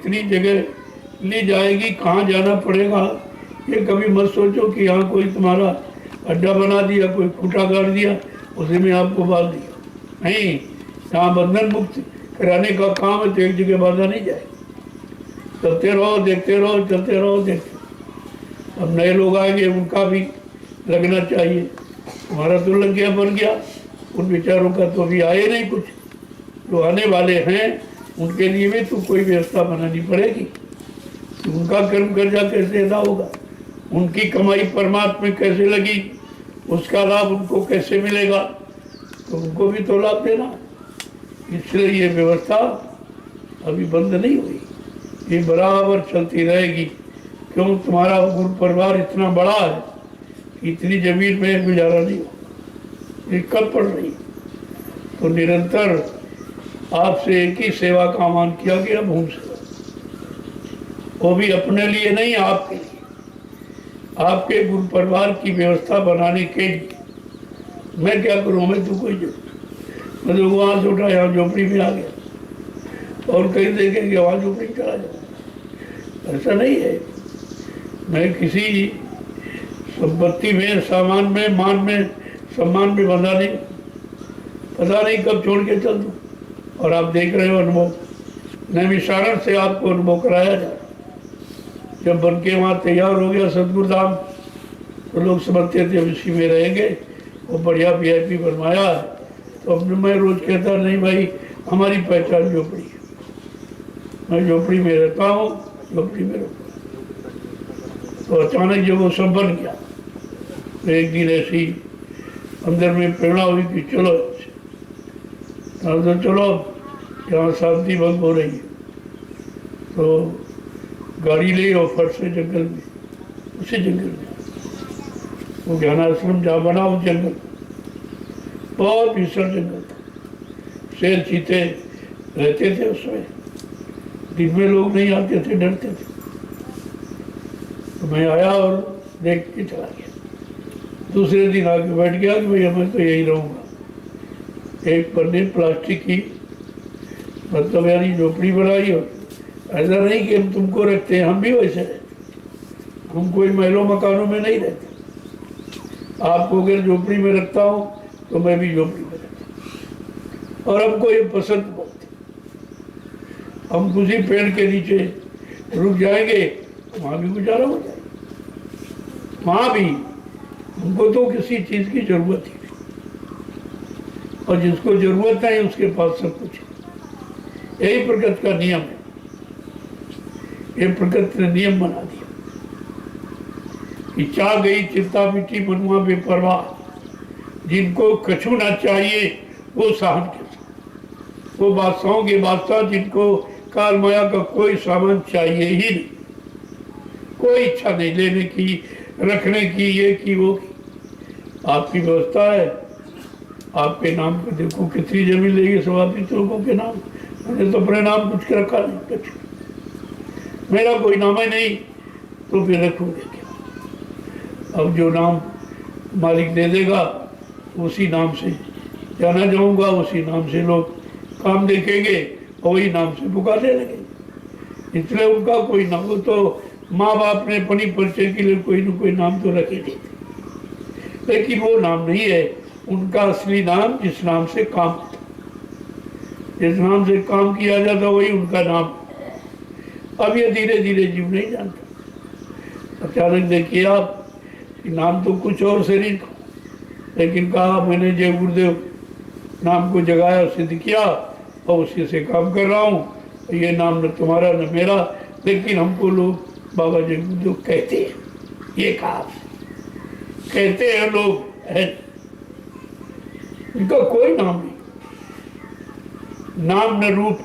कितनी जगह ले जाएगी, कहाँ जाना पड़ेगा, ये कभी मत सोचो कि यहाँ कोई तुम्हारा अड्डा बना दिया, कोई खूंटा गाड़ दिया, उसी में आपको बांध दिया। नहीं, यहाँ बंधन मुक्त कराने का काम है, तो एक जगह बांधा नहीं जाए। चलते रहो, देखते रहो, चलते रहो, देखते। अब नए लोग आएंगे, उनका भी लगना चाहिए। तुम्हारा तो लग गया, बन गया, उन बेचारों का तो अभी आए नहीं कुछ। जो आने वाले हैं उनके लिए भी तो कोई व्यवस्था बनानी पड़ेगी। तो उनका कर्म कर्जा कैसे अदा होगा, उनकी कमाई परमात्मा में कैसे लगी, उसका लाभ उनको कैसे मिलेगा, तो उनको भी तो लाभ देना। इसलिए ये व्यवस्था अभी बंद नहीं हुई, ये बराबर चलती रहेगी। क्यों, तुम्हारा गुरु परिवार इतना बड़ा है कि इतनी जमीन में गुजारा नहीं हो, ये कब पड़ रही। तो निरंतर आपसे एक ही सेवा का आह्वान किया गया, भूमि सेवा, वो भी अपने लिए नहीं, आपके लिए, आपके गुरु परिवार की व्यवस्था बनाने के लिए। मैं क्या करूँ, मैं तो कोई मैं तो वहाँ से उठा यहाँ झोपड़ी में आ गया, और कहीं देखेंगे वहाँ झोपड़ी में चला जाए, ऐसा नहीं है। मैं किसी संपत्ति में, सामान में, मान में, सम्मान में बंधा नहीं, पता नहीं कब छोड़ के चल दूँ। और आप देख रहे हो अनुभव, नैमिषारण से आपको अनुभव कराया जाए। जब बन के वहाँ तैयार हो गया सतगुरु धाम, तो लोग समझते थे इसी में रहेंगे, वो बढ़िया VIP बनवाया है। तो अब मैं रोज कहता, नहीं भाई, हमारी पहचान झोपड़ी है, मैं झोपड़ी में रहता हूँ, झोपड़ी में रहता हूँ। तो अचानक जब वो सब बन गया, तो एक दिन ऐसी अंदर में प्रेरणा हुई कि चलो, तो चलो, यहाँ शांति भंग हो रही है। तो गाड़ी ले और फट से जंगल में, उसी जंगल में, वो ज्ञानाश्रम जहाँ बना उस जंगल, बहुत भीषण जंगल था, शेर चीते रहते थे उसमें, दिन में लोग नहीं आते थे, डरते थे। तो मैं आया और देख के चला गया। दूसरे दिन आके बैठ गया कि भैया मैं तो यही रहूँगा। एक पन्ने प्लास्टिक की, मतलब यानी झोपड़ी बनाई हो, ऐसा नहीं कि हम तुमको रखते हैं, हम भी वैसे रहते, हम कोई महलों मकानों में नहीं रहते। आपको अगर झोपड़ी में रखता हूँ तो मैं भी झोपड़ी में रहता। और हमको ये पसंद बहुत है, हम किसी पेड़ के नीचे रुक जाएंगे, वहाँ भी गुजारा हो जाएगा, वहाँ भी हमको तो किसी चीज़ की जरूरत ही नहीं, और जिसको जरूरत है उसके पास सब कुछ है। यही प्रकृति का नियम है, ये प्रकृति ने नियम बना दिया कि चाह गई चिंता मिट्टी मनुआ बेपरवाह, जिनको कछु ना चाहिए वो साहब के साथ, वो बादशाहों के बादशाह जिनको काल माया का कोई सामान चाहिए ही नहीं, कोई इच्छा नहीं लेने की, रखने की, ये की वो की। आपकी व्यवस्था है, आपके नाम पे देखो कितनी जमीन लेगी, सब आप लोगों के नाम। मैंने तो अपने नाम कुछ के रखा नहीं, कुछ मेरा कोई नाम है नहीं, तो फिर रखोगे क्या। अब जो नाम मालिक दे देगा उसी नाम से जाना जाऊंगा, उसी नाम से लोग काम देखेंगे और वही नाम से पुकारने लगेंगे। इसलिए उनका कोई नाम, वो तो माँ बाप ने अपनी परिचय के लिए कोई न कोई नाम तो रखे थे, लेकिन वो नाम नहीं है उनका असली नाम। जिस नाम से काम, जिस नाम से काम किया जाता वही उनका नाम। अब ये धीरे धीरे जीव नहीं जानता। अचानक देखिए आप, नाम तो कुछ और शरीर का, लेकिन कहा मैंने जय गुरुदेव नाम को जगाया, सिद्ध किया और उसी से काम कर रहा हूँ। ये नाम न तुम्हारा न मेरा, लेकिन हमको लोग बाबा जय गुरुदेव कहते हैं। ये कहा कहते हैं लोग, है इनका कोई नाम नहीं, नाम न रूप,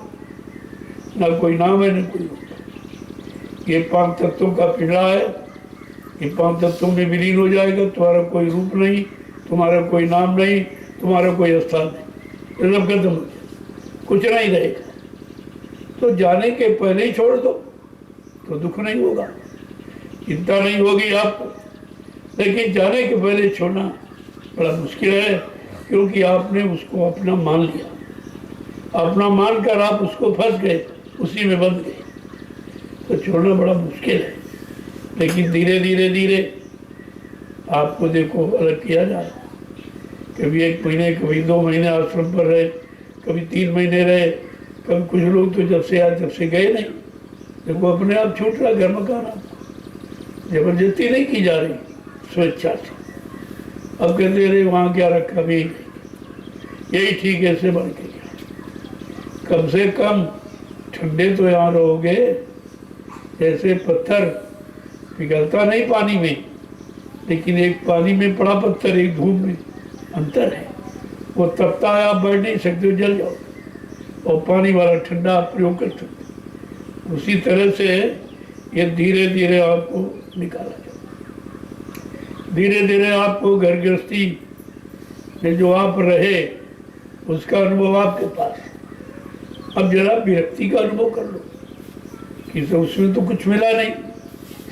न कोई नाम है न कोई रूप। ये 5 तत्वों का पिंजरा है, ये 5 तत्वों में विलीन हो जाएगा। तुम्हारा कोई रूप नहीं, तुम्हारा कोई नाम नहीं, तुम्हारा कोई स्थान नहीं, सब खत्म हो जाए, कुछ नहीं रहेगा। तो जाने के पहले ही छोड़ दो तो दुख नहीं होगा, चिंता नहीं होगी आपको। लेकिन जाने के पहले छोड़ना बड़ा मुश्किल है, क्योंकि आपने उसको अपना मान लिया, अपना मानकर आप उसको फंस गए, उसी में बंध गए। तो छोड़ना बड़ा मुश्किल है। लेकिन धीरे धीरे धीरे आपको देखो अलग किया जा रहा है। कभी 1 महीने, कभी 2 महीने आश्रम पर रहे, कभी 3 महीने रहे, कभी कुछ लोग तो जब से आए तब से गए नहीं। देखो अपने आप छूट रहा घर मकान, आपको जबरदस्ती नहीं की जा रही, स्वेच्छा से। अब कहते रहे वहाँ क्या रखा, भी यही ठीक है, ऐसे बढ़ के कम से कम ठंडे तो यहाँ रहोगे। जैसे पत्थर पिघलता नहीं पानी में, लेकिन एक पानी में पड़ा पत्थर एक धूप में अंतर है। वो तपता है, आप बैठ नहीं सकते हो, जल जाओ, और पानी वाला ठंडा आप प्रयोग कर सकते। उसी तरह से ये धीरे धीरे आपको निकाला जाए। धीरे धीरे आपको घर गृहस्थी में जो आप रहे उसका अनुभव आपके पास। अब जरा विरक्ति का अनुभव कर लो कि उसमें तो कुछ मिला नहीं,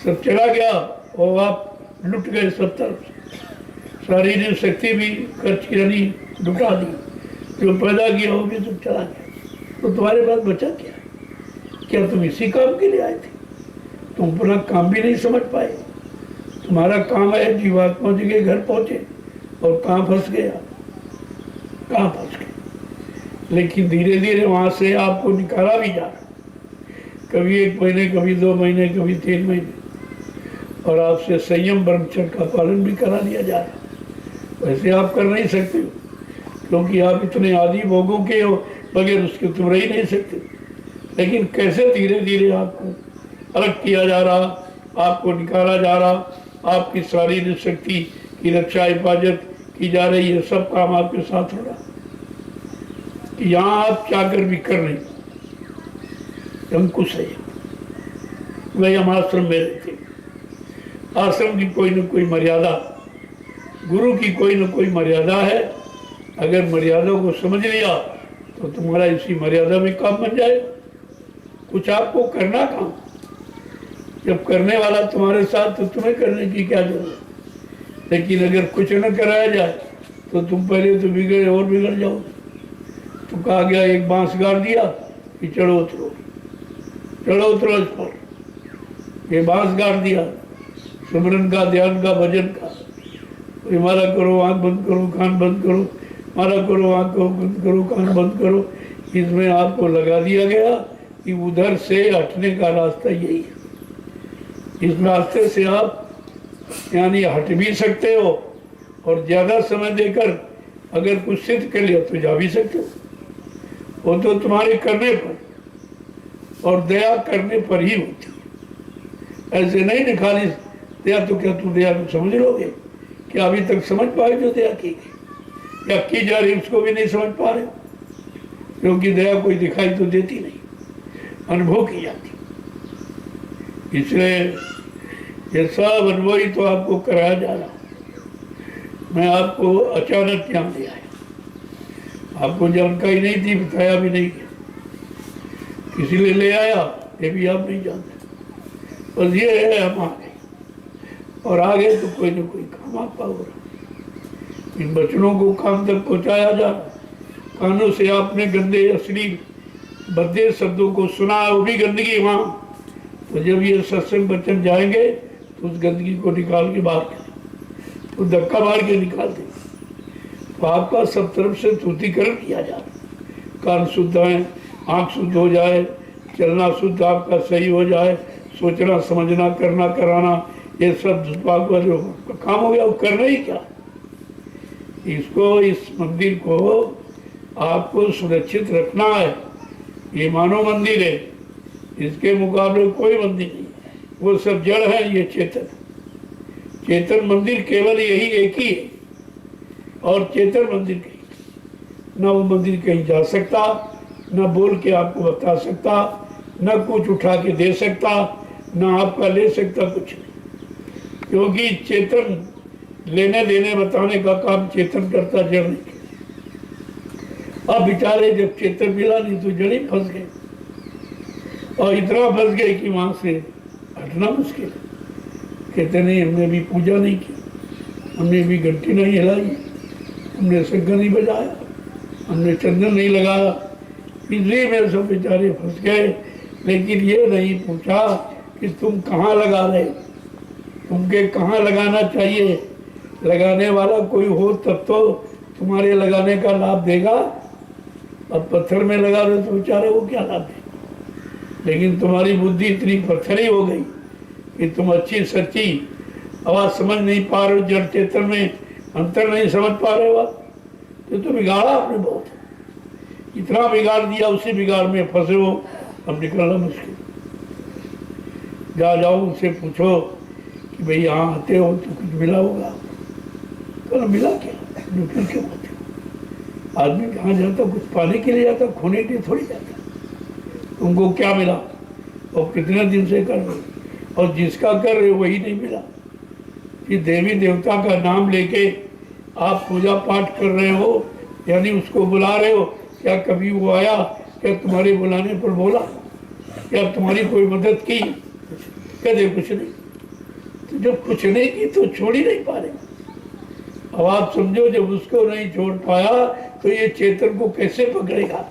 सब चला गया और आप लुट गए सब तरफ से। शारीरिक शक्ति भी खर्च की लुटा दी, जो पैदा किया वो भी सब चला गया। तो तुम्हारे पास बचा क्या? क्या तुम इसी काम के लिए आए थे? तुम अपना काम भी नहीं समझ पाए। तुम्हारा काम है जीवात्मा जी के घर पहुंचे और कहाँ फंस गया, कहाँ फंस गए। लेकिन धीरे धीरे वहाँ से आपको निकाला भी जा रहा, कभी 1 महीने, कभी 2 महीने, कभी 3 महीने, और आपसे संयम ब्रह्मचर्य का पालन भी करा दिया जा रहा। वैसे आप कर नहीं सकते हो, क्योंकि आप इतने आदि भोगों के हो, बगैर उसके तुम रह ही नहीं सकते। लेकिन कैसे धीरे धीरे आपको अलग किया जा रहा, आपको निकाला जा रहा, आपकी शारीरिक शक्ति की रक्षा हिफाजत की जा रही है, सब काम आपके साथ हो रहा। यहाँ आप चाहकर भी कर नहीं, हमको सही। वही हम आश्रम में रहते, आश्रम की कोई न कोई मर्यादा, गुरु की कोई न कोई मर्यादा है। अगर मर्यादा को समझ लिया तो तुम्हारा इसी मर्यादा में काम बन जाएगा। कुछ आपको करना काम, जब करने वाला तुम्हारे साथ तो तुम्हें करने की क्या जरूरत। लेकिन अगर कुछ न कराया जाए तो तुम पहले तो बिगड़े और बिगड़ जाओ। तो कहा गया, एक बांस गाड़ दिया कि चढ़ो उतरो, चढ़ो उतरो इस पर। ये बांस गाड़ दिया सिमरन का, ध्यान का, भजन का। माला करो, आँख बंद करो, कान बंद करो, माला करो, आँख बंद करो, कान बंद करो। इसमें आपको लगा दिया गया कि उधर से हटने का रास्ता यही है। इस रास्ते से आप यानी हट भी सकते हो, और ज़्यादा समय देकर अगर कुछ सिद्ध कर लिया तो जा भी सकते हो। वो तो तुम्हारे करने पर और दया करने पर ही होती है। ऐसे नहीं निकाली दया, तो क्या तुम दया को समझ लोगे? क्या अभी तक समझ पाए जो दया की गई या की जा रही उसको भी नहीं समझ पा रहे? क्योंकि दया कोई दिखाई तो देती नहीं, अनुभव की जाती। इसलिए ये सब अनुभव ही तो आपको कराया जा रहा। मैं आपको अचानक ज्ञान दिया है, आपको जानकारी नहीं थी, बताया भी नहीं, किसी ने ले आया ये भी आप नहीं जानते। बस ये है हम आ गए, और आगे तो कोई ना कोई काम आपका हो रहा। इन बचनों को काम तक पहुंचाया जा रहा। कानों से आपने गंदे अश्लील भद्दे शब्दों को सुना, वो भी गंदगी वहाँ। तो जब ये सत्संग बचन जाएंगे तो उस गंदगी को निकाल के बाहर करें, तो धक्का मार के निकाल दें। तो आपका सब तरफ से शुद्धिकरण किया जा रहा। कान शुद्ध है, आँख शुद्ध हो जाए, चलना शुद्ध आपका सही हो जाए, सोचना समझना करना कराना ये सब भाग वाले काम हो गया। वो करना ही क्या, इसको इस मंदिर को आपको सुरक्षित रखना है। ये मानव मंदिर है, इसके मुकाबले कोई मंदिर नहीं। वो सब जड़ है, ये चेतन। चेतन मंदिर केवल यही एक ही है, और चेतन मंदिर कहीं ना, वो मंदिर कहीं जा सकता, ना बोल के आपको बता सकता, ना कुछ उठा के दे सकता, ना आपका ले सकता, कुछ नहीं। क्योंकि चेतन लेने देने बताने का काम चेतन करता, जड़ नहीं। अब बेचारे जब चेतन मिला नहीं तो जड़ ही फंस गए, और इतना फंस गए कि वहां से हटना मुश्किल है। कहते नहीं, हमने भी पूजा नहीं की, हमने भी घंटी नहीं हिलाई, हमने शंख नहीं बजाया, हमने चंदन नहीं लगाया, इसलिए मेरे सब बेचारे फंस गए। लेकिन ये नहीं पूछा कि तुम कहाँ लगा रहे, तुमके कहाँ लगाना चाहिए। लगाने वाला कोई हो तब तो तुम्हारे लगाने का लाभ देगा। अब पत्थर में लगा रहे तो बेचारे वो क्या लाभ देगा। लेकिन तुम्हारी बुद्धि इतनी पत्थरी हो गई कि तुम अच्छी सच्ची आवाज समझ नहीं पा रहे हो, जड़ चेतन में अंतर नहीं समझ पा रहे हो। तो बिगाड़ा आपने बहुत, इतना बिगाड़ दिया, उसी बिगाड़ में फंसे हो। अब निकलना मुश्किल। जाओ उनसे पूछो कि भाई यहाँ आते हो तो कुछ मिला होगा। कल मिला क्या, फिर क्यों आते हो। आदमी कहाँ जाता, कुछ पाने के लिए जाता, खोने के लिए थोड़ी जाता। तुमको क्या मिला और कितने दिन से कर रहे हो, और जिसका कर रहे हो वही नहीं मिला। कि देवी देवता का नाम लेके आप पूजा पाठ कर रहे हो, यानी उसको बुला रहे हो। क्या कभी वो आया, क्या तुम्हारे बुलाने पर बोला, क्या तुम्हारी कोई मदद की? कहते कुछ नहीं। तो जब कुछ नहीं की तो छोड़ ही नहीं पा रहे। अब आप समझो, जब उसको नहीं छोड़ पाया तो ये चेतन को कैसे पकड़ेगा,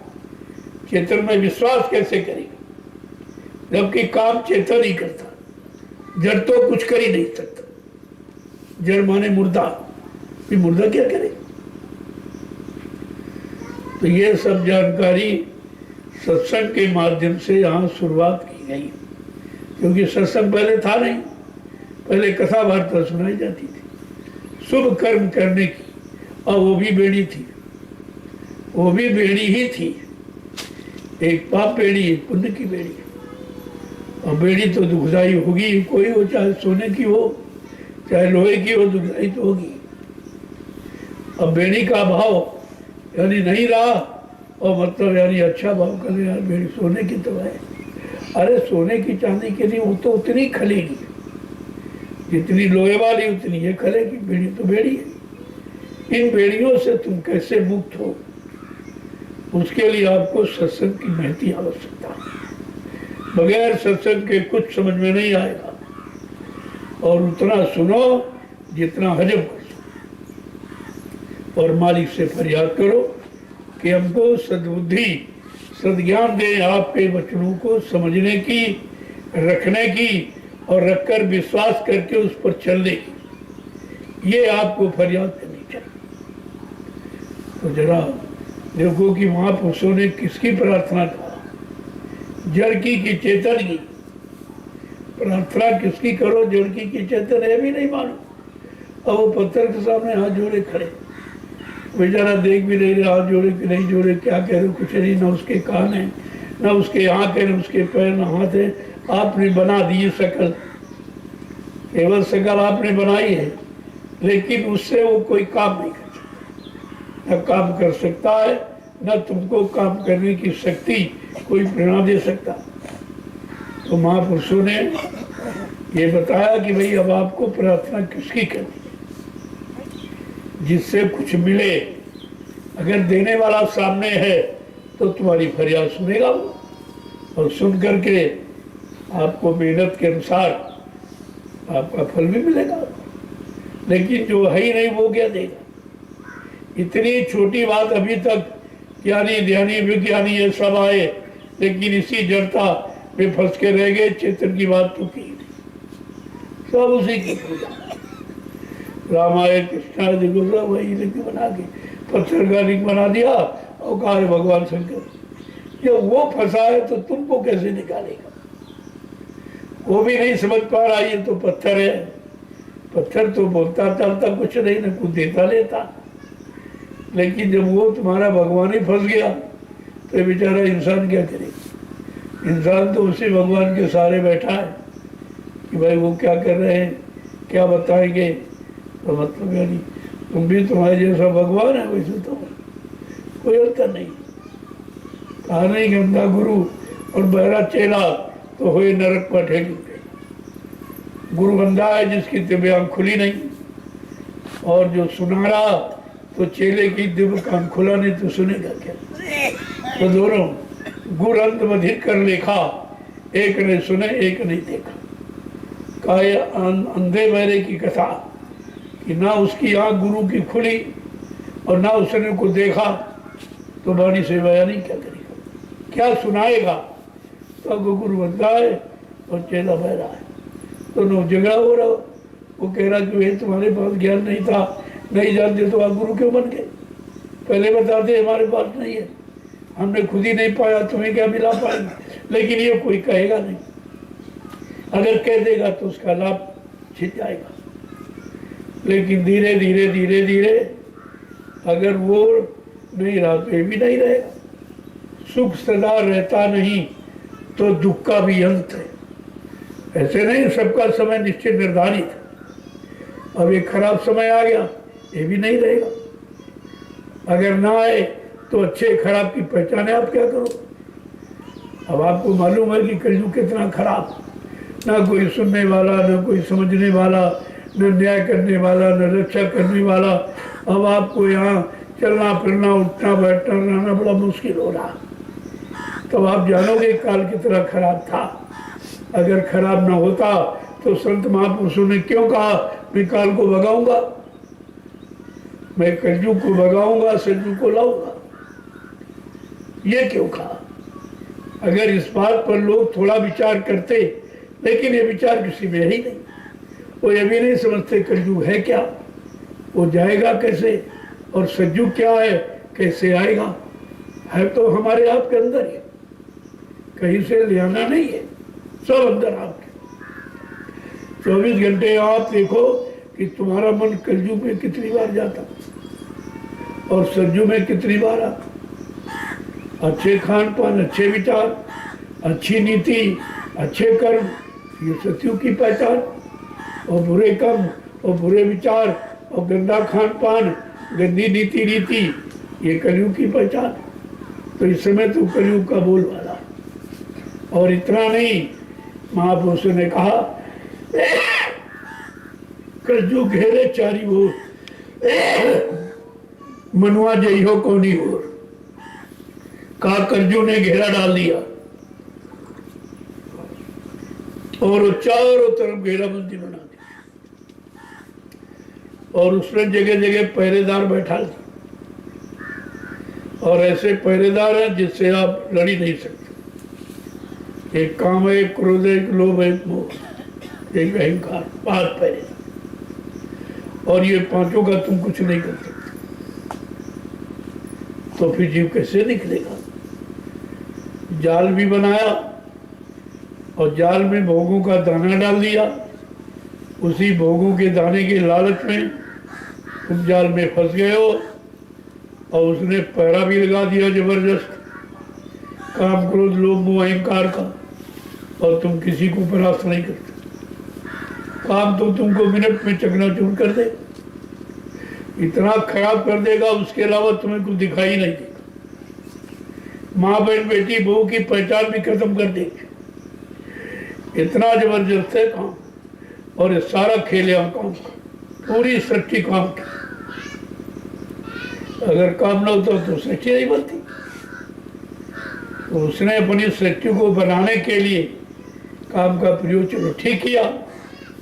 चेतन में विश्वास कैसे करेगा, जबकि काम चेतन ही करता। जड़ तो कुछ कर ही नहीं सकता। जड़ माने मुर्दा, ये मुर्दा क्या करे। तो ये सब जानकारी सत्संग के माध्यम से यहाँ शुरुआत की गई। क्योंकि सत्संग पहले था नहीं, पहले कथा वार्ता सुनाई जाती थी शुभ कर्म करने की, और वो भी बेड़ी थी, वो भी बेड़ी ही थी। एक पाप बेड़ी, एक पुण्य की बेड़ी। और बेड़ी तो दुखदाई होगी, कोई हो, चाहे सोने की हो चाहे लोहे की हो, दुखदाई तो होगी। अब बेड़ी का भाव यानी नहीं रहा, और मतलब यानी अच्छा भाव कर यार बेड़ी सोने की तो है। अरे सोने की चांदी के लिए वो तो उतनी खलेगी जितनी लोहे वाली, उतनी ये खलेगी। बेड़ी तो बेड़ी है। इन बेड़ियों से तुम कैसे मुक्त हो, उसके लिए आपको सत्संग की महती आवश्यकता है। बगैर सत्संग के कुछ समझ में नहीं आएगा। और उतना सुनो जितना हजम कर सको, और मालिक से फरियाद करो कि हमको सद्बुद्धि सद्ज्ञान दे, आपके वचनों को समझने की, रखने की, और रखकर विश्वास करके उस पर चलने की। ये आपको फरियाद करनी चाहिए। तो जरा देखो कि महापुरुषों ने किसकी प्रार्थना करा, जड़ की कि चेतन की। प्रार्थना किसकी करो, जड़ की कि चेतन है भी नहीं मालूम। और वो पत्थर के सामने हाथ जोड़े खड़े, बेचारा देख भी नहीं रहे हाथ जोड़े कि नहीं जोड़े, क्या कह रहे, कुछ नहीं। ना उसके कान है, ना उसके आँख है, ना उसके पैर, ना हाथ है। आपने बना दी शकल, केवल शकल आपने बनाई है, लेकिन उससे वो कोई काम नहीं कर सकता। न काम कर सकता है, न तुमको काम करने की शक्ति कोई प्रेरणा दे सकता। तो महापुरुषों ने ये बताया कि भाई अब आपको प्रार्थना किसकी करनी, जिससे कुछ मिले। अगर देने वाला सामने है तो तुम्हारी फरियाद सुनेगा वो, और सुन करके आपको मेहनत के अनुसार आपका फल भी मिलेगा। लेकिन जो है ही नहीं वो क्या देगा। इतनी छोटी बात अभी तक ज्ञानी ध्यानी विज्ञानी ये सब आए, लेकिन इसी जड़ता में फंस के रह गए। चेतन की बात तो की नहीं, सब उसी की पूजा। रामायण कृष्णा देखो सब वही लिंग बना के पत्थर का लिंग बना दिया और कहा है भगवान शंकर। जब वो फंसा है तो तुमको कैसे निकालेगा। वो भी नहीं समझ पा रहा ये तो पत्थर है। पत्थर तो बोलता चालता कुछ नहीं, ना कुछ देता लेता। लेकिन जब वो तुम्हारा भगवान ही फंस गया तो बेचारा इंसान क्या करेगा। इंसान तो उसी भगवान के सहारे बैठा है कि भाई वो क्या कर रहे हैं, क्या बताएंगे। तो मतलब यानी तुम भी तुम्हारे जैसा भगवान है, वैसे तो कोई अंतर नहीं। कहा नहीं गंदा गुरु और बहरा चेला तो हुए नरक पर ठेली पे। गुरु गंदा है जिसकी दिव्य आंख खुली नहीं, और जो सुना रहा तो चेले की दिव्य कान खुला नहीं तो सुनेगा क्या। तो दोनों गुरु अंत बधिर कर लेखा, एक ने सुने एक नहीं देखा। काय अंधे बहरे की कथा कि ना उसकी आंख गुरु की खुली और ना उसने को देखा, तो वाणी से बयानी क्या करेगा, क्या सुनाएगा। पुस्तक को गुरु बनता है और चेला बह रहा है, दोनों झगड़ा हो रहा। वो कह रहा कि तुम्हारे पास ज्ञान नहीं था, नहीं जानते तो आप गुरु क्यों बन गए? पहले बताते हमारे पास नहीं है, हमने खुद ही नहीं पाया, तुम्हें क्या मिला पाएंगे। लेकिन ये कोई कहेगा नहीं, अगर कह देगा तो उसका लाभ छिप जाएगा। लेकिन धीरे धीरे धीरे धीरे अगर वो नहीं रहा तो ये भी नहीं रहेगा। सुख सदा रहता नहीं तो दुख का भी अंत है। ऐसे नहीं सबका समय निश्चित निर्धारित है। अब एक खराब समय आ गया, ये भी नहीं रहेगा। अगर ना आए तो अच्छे खराब की पहचान है, आप क्या करो? अब आपको मालूम है कि कलयुग कितना खराब, ना कोई सुनने वाला, ना कोई समझने वाला, न न्याय करने वाला, न रक्षा करने वाला। अब आपको यहाँ चलना फिरना, उठना बैठना रहना बड़ा मुश्किल हो रहा। तब आप जानोगे काल कितना खराब था। अगर खराब ना होता तो संत महापुरुषों ने क्यों कहा मैं काल को भगाऊंगा, मैं कलयुग को भगाऊंगा, सतयुग को लाऊंगा? ये क्यों कहा? अगर इस बात पर लोग थोड़ा विचार करते, लेकिन ये विचार किसी में ही नहीं। वो ये भी नहीं समझते कलयुग है क्या, वो जाएगा कैसे, और सतयुग क्या है, कैसे आएगा। है तो हमारे आपके अंदर ही, कहीं से ले आना नहीं है, सब अंदर आपके। 24 घंटे आप देखो कि तुम्हारा मन कलयुग में कितनी बार जाता और सतयुग में कितनी बार आता। अच्छे खान पान, अच्छे विचार, अच्छी नीति, अच्छे कर्म, ये सतयुग की पहचान। और बुरे कर्म और बुरे विचार और गंदा खान पान, गंदी नीति रीति, ये कलयुग की पहचान। तो इस समय तो कलयुग का बोलबाला। और इतना नहीं, महापुरुषों ने कहा कलयुग घेरे चारी ओर, मनुआ जई हो कोनी ओर। कहा कलयुग ने घेरा डाल दिया और चारों तरफ घेराबंदी बना दी, और उसने जगह जगह पहरेदार बैठा दिए। और ऐसे पहरेदार हैं जिससे आप लड़ ही नहीं सकते। एक काम है, एक क्रोध है, एक लोभ है, एक मोह, एक अहंकार, 5 पहरेदार। और ये पांचों का तुम कुछ नहीं कर सकते। तो फिर जीव कैसे निकलेगा? जाल भी बनाया और जाल में भोगों का दाना डाल दिया। उसी भोगों के दाने के लालच में तुम जाल में फंस गए हो, और उसने पहरा भी लगा दिया जबरदस्त, काम क्रोध लोभ मोह अहंकार का, और तुम किसी को परास्त नहीं करते। काम तो तुमको मिनट में चकनाचूर कर दे, इतना खराब कर देगा, उसके अलावा तुम्हें कुछ दिखाई नहीं देगा। माँ बहन बेटी बहू की पहचान भी खत्म कर देगी। इतना जबरदस्त है काम, और ये सारा खेल है काम का, पूरी सृष्टि काम की। अगर काम न होता तो सृष्टि नहीं बनती। तो उसने अपनी सृष्टि को बनाने के लिए काम का प्रयोग चलो ठीक किया,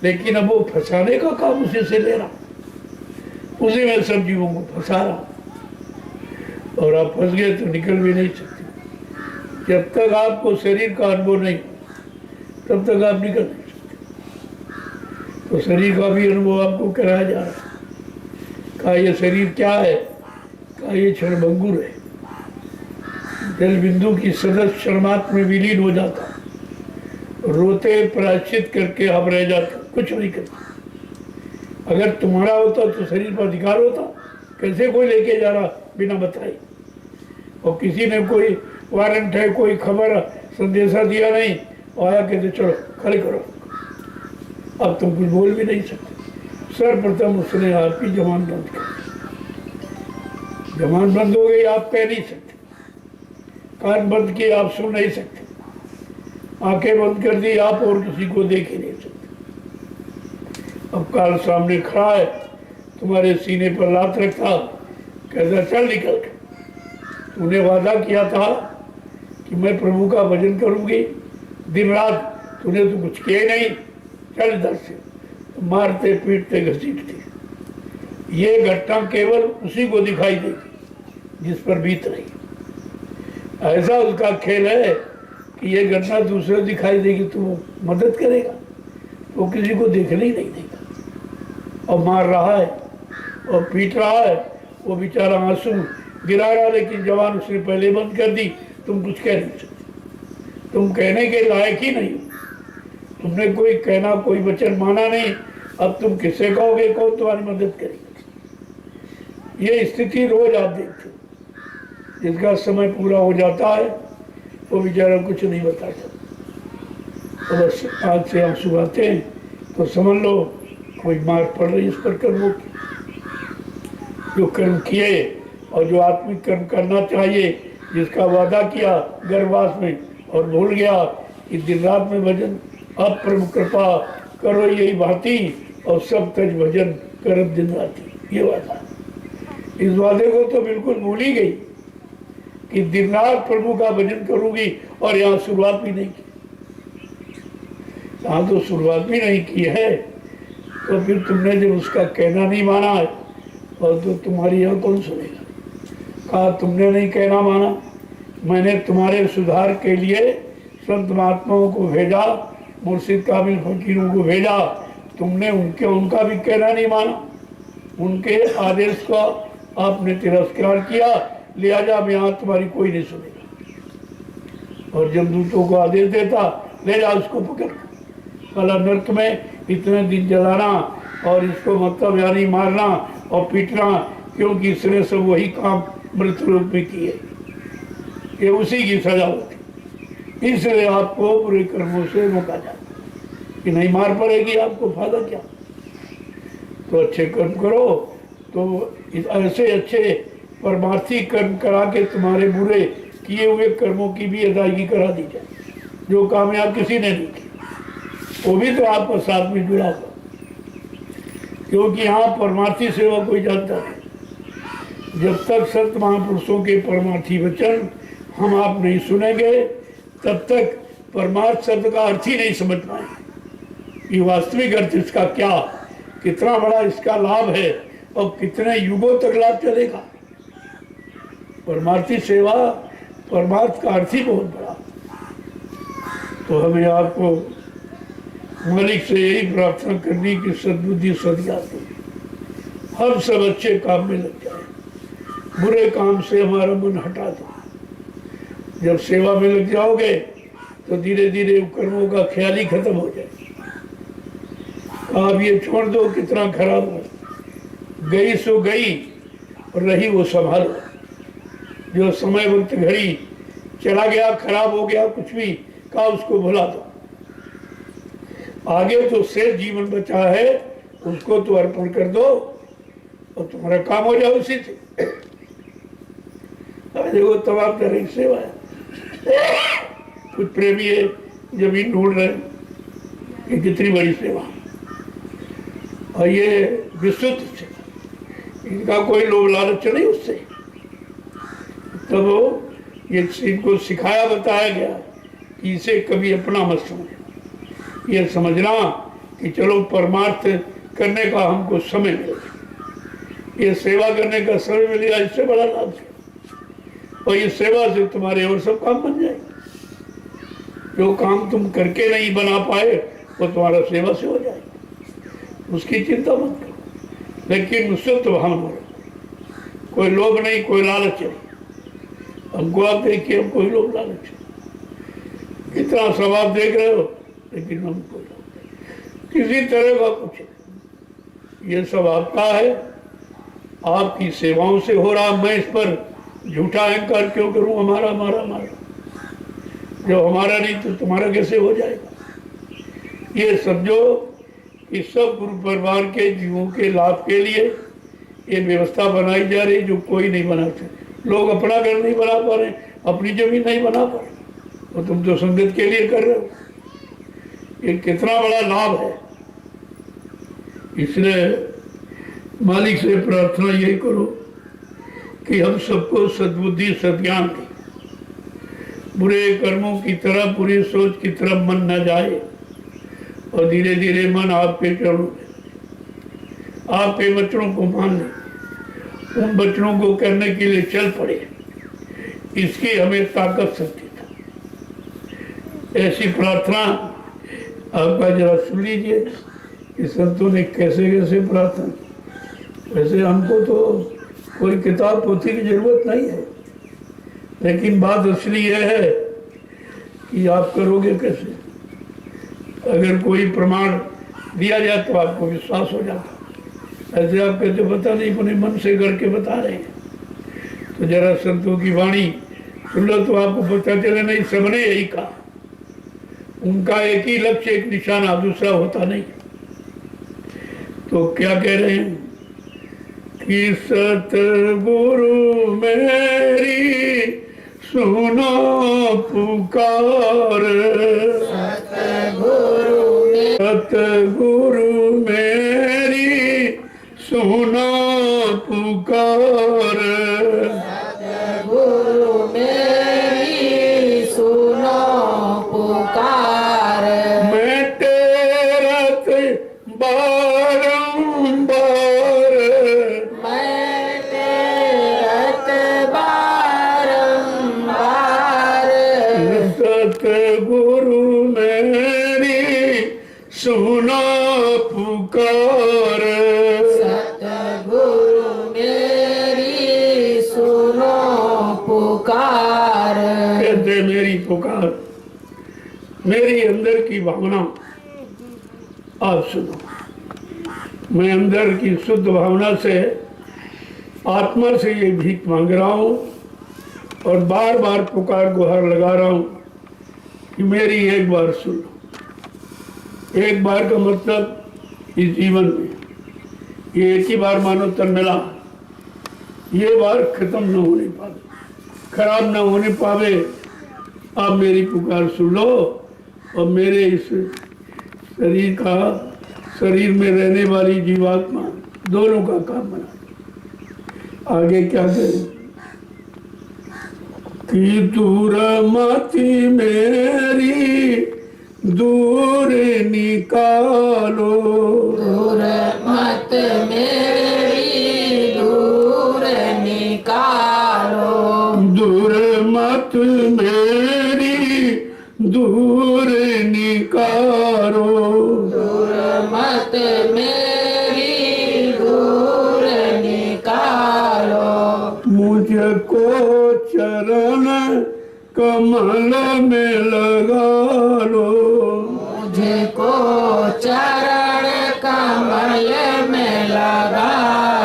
लेकिन अब वो फंसाने का काम उसी से ले रहा, उसी में सब जीवों को फंसा रहा। और आप फंस गए तो निकल भी नहीं सकते। जब तक आपको शरीर का अनुभव नहीं तब तक आप निकल नहीं सकते। तो शरीर का भी अनुभव आपको कराया जा रहा है। कहा ये शरीर क्या है? कहा ये क्षणभंगुर है। जल बिंदु की सदस्य क्षणमात्र में विलीन हो जाता, रोते प्रायश्चित करके आप रह जाते, कुछ नहीं करते। अगर तुम्हारा होता तो शरीर पर अधिकार होता, कैसे कोई लेके जा रहा बिना बताए? और किसी ने कोई वारंट है, कोई खबर संदेशा दिया नहीं, और आया कहते चलो खड़े करो, अब तुम कुछ बोल भी नहीं सकते। सर्वप्रथम उसने आपकी जबान बंद कर, जबान बंद हो गई, आप कह नहीं सकते। कान बंद किए, आप सुन नहीं सकते। आंखें बंद कर दी, आप और किसी को देख ही नहीं सकते। अब काल सामने खड़ा है, तुम्हारे सीने पर लात रखता, कहता चल निकल के, तूने वादा किया था कि मैं प्रभु का भजन करूंगी दिन रात, तूने तो कुछ किया ही नहीं, चल इधर से। तो मारते पीटते घसीटते। ये घटना केवल उसी को दिखाई देगी जिस पर बीत रही। ऐसा उसका खेल है कि ये घटना दूसरे दिखाई देगी तो वो मदद करेगा, वो किसी को देखने ही नहीं देगा। और मार रहा है और पीट रहा है, वो बेचारा आंसू गिरा रहा, लेकिन जवान उसने पहले बंद कर दी। तुम कुछ कह नहीं सकते, तुम कहने के लायक ही नहीं, तुमने कोई कहना कोई वचन माना नहीं, अब तुम किससे कहोगे, कौन तुम्हारी मदद करेगी। ये स्थिति रोज आप देखते हो। जिसका समय पूरा हो जाता है वो बेचारा कुछ नहीं बताता, तो बस आँख से आंसू आते हैं तो समझ लो कोई मार पड़ रही इस पर कर्मों की। जो कर्म किए और जो आत्मिक कर्म करना चाहिए, जिसका वादा किया गर्भवास में और भूल गया कि दिन रात में भजन, अब प्रभु कृपा करो यही भांति और सब तज भजन करब दिन राती, ये वादा। इस वादे को तो बिल्कुल भूल ही गई कि दिन रात प्रभु का भजन करूंगी, और यहाँ शुरुआत भी नहीं की। यहाँ तो शुरुआत भी नहीं की है, तो फिर तुमने जब उसका कहना नहीं माना है, और तो तुम्हारी यहाँ कौन सुनेगा। कहा तुमने नहीं कहना माना, मैंने तुम्हारे सुधार के लिए संत महात्माओं को भेजा, मुर्शिद काबिल फकीरों को भेजा, तुमने उनका भी कहना नहीं माना, उनके आदेश का आपने तिरस्कार किया, लिहाजा अब यहाँ तुम्हारी कोई नहीं सुनेगा। और जब दूतों को आदेश देता, ले जा उसको पकड़ कला नृत्य में इतने दिन जलाना, और इसको मतलब यानी मारना और पीटना, क्योंकि इसने सब वही काम मृत्यु रूप में किए, ये उसी की सजा होती। इसलिए आपको बुरे कर्मों से रोका जाता कि नहीं मार पड़ेगी, आपको फायदा क्या। तो अच्छे कर्म करो, तो ऐसे अच्छे परमार्थी कर्म करा के तुम्हारे बुरे किए हुए कर्मों की भी अदायगी करा दी जाए, जो कामयाब किसी ने नहीं की, वो भी तो आपका साथ में जुड़ा हुआ। क्योंकि यहाँ परमार्थी सेवा कोई जानता नहीं। जब तक संत महापुरुषों के परमार्थी वचन हम आप नहीं सुनेंगे, तब तक परमार्थ शब्द का अर्थ ही नहीं समझ पाएंगे कि वास्तविक अर्थ इसका क्या, कितना बड़ा इसका लाभ है और कितने युगों तक लाभ चलेगा। परमार्थी सेवा, परमार्थ का अर्थ ही बहुत बड़ा। तो हमें आपको मालिक से यही प्रार्थना करनी कि सद्बुद्धि सदज्ञान दो, हम सब अच्छे काम में लग जाए, बुरे काम से हमारा मन हटा दो। जब सेवा में लग जाओगे तो धीरे धीरे कर्मों का ख्याल ही खत्म हो जाए। आप ये छोड़ दो कितना खराब हो, गई सो गई और रही वो संभालो। जो समय वक्त घड़ी चला गया, खराब हो गया, कुछ भी कहा, उसको भुला दो। आगे जो शेष जीवन बचा है उसको तो अर्पण कर दो और तुम्हारा काम हो जाए उसी से। अब देखो तमाम तरह की सेवा है। कुछ प्रेमी है जमीन ढूंढ रहे, ये कितनी बड़ी सेवा, और ये विशुद्ध सेवा, इनका कोई लोभ लालच नहीं उससे। तब ये इनको सिखाया बताया गया कि इसे कभी अपना मत समझो, ये समझना कि चलो परमार्थ करने का हमको समय मिलेगा, ये सेवा करने का समय मिलेगा, इससे बड़ा लाभ है। और ये सेवा से तुम्हारे और सब काम बन जाएंगे। जो काम तुम करके नहीं बना पाए वो तुम्हारा सेवा से हो जाएगा, उसकी चिंता मत करो। लेकिन उससे तो भावना रहो, कोई लोभ नहीं, कोई लालच नहीं। हमको आप देखिए, हम कोई लोभ लालच नहीं, इतना स्वभाव देख रहे हो, लेकिन हम कोई किसी तरह का कुछ नहीं। ये सब आपका है, आपकी सेवाओं से हो रहा। मैं इस पर झूठा अहंकार क्यों करूं, हमारा हमारा हमारा, जो हमारा नहीं तो तुम्हारा कैसे हो जाएगा। ये समझो कि सब गुरु परिवार के जीवों के लाभ के लिए ये व्यवस्था बनाई जा रही, जो कोई नहीं बना सकते। लोग अपना घर नहीं बना पा रहे, अपनी जमीन नहीं बना पा रहे, और तुम तो संगत के लिए कर रहे हो। ये कितना बड़ा लाभ है। इसलिए मालिक से प्रार्थना यही करो कि हम सबको सद्बुद्धि सद्ज्ञान दे, बुरे कर्मों की तरफ, बुरी सोच की तरफ मन न जाए, और धीरे धीरे मन आपके चरणों में, आपके वचनों को मान ले, उन वचनों को करने के लिए चल पड़े। इसकी हमें ताकत शक्ति था। ऐसी प्रार्थना आपका जरा सुन लीजिए कि संतों ने कैसे कैसे प्रार्थना की। वैसे हमको तो कोई किताब पोथी की जरूरत नहीं है, लेकिन बात असली यह है कि आप करोगे कैसे। अगर कोई प्रमाण दिया जाए तो आपको विश्वास हो जाता। ऐसे आप कहते पता नहीं अपने मन से करके बता रहे हैं, तो जरा संतों की वाणी सुन लो तो आपको पता चले नहीं सबने यही कहा। उनका एक ही लक्ष्य, एक निशाना, दूसरा होता नहीं। तो क्या कह रहे हैं कि सतगुरु मेरी सुनो पुकार, सतगुरु मेरी सुनो पुकार, सतगुरु मेरी सुनो पुकार। मैं तेरत बारंबार, मैं तेरत बारंबार। सतगुरु मेरी सुनो पुकार, सतगुरु मेरी सुनो पुकार। कहते मेरी पुकार, मेरी अंदर की भावना आप सुनो। मैं अंदर की शुद्ध भावना से, आत्मा से ये भीख मांग रहा हूँ और बार बार पुकार गुहार लगा रहा हूँ कि मेरी एक बार सुन लो। एक बार का मतलब इस जीवन में ये एक ही बार मानो तन मिला, ये बार खत्म न होने पावे, खराब न होने पावे। आप मेरी पुकार सुन लो और मेरे इस शरीर में रहने वाली जीवात्मा दोनों का काम बना। आगे क्या करें कि दूर मति मेरी दूर निकालो, दूर मत मेरी दूर निकालो, दूर मत मेरी दूर निकालो, दूर मत मेरी दूर निकालो। मुझको चरण कमल में लगा लो, मुझको चरण कमल में लगा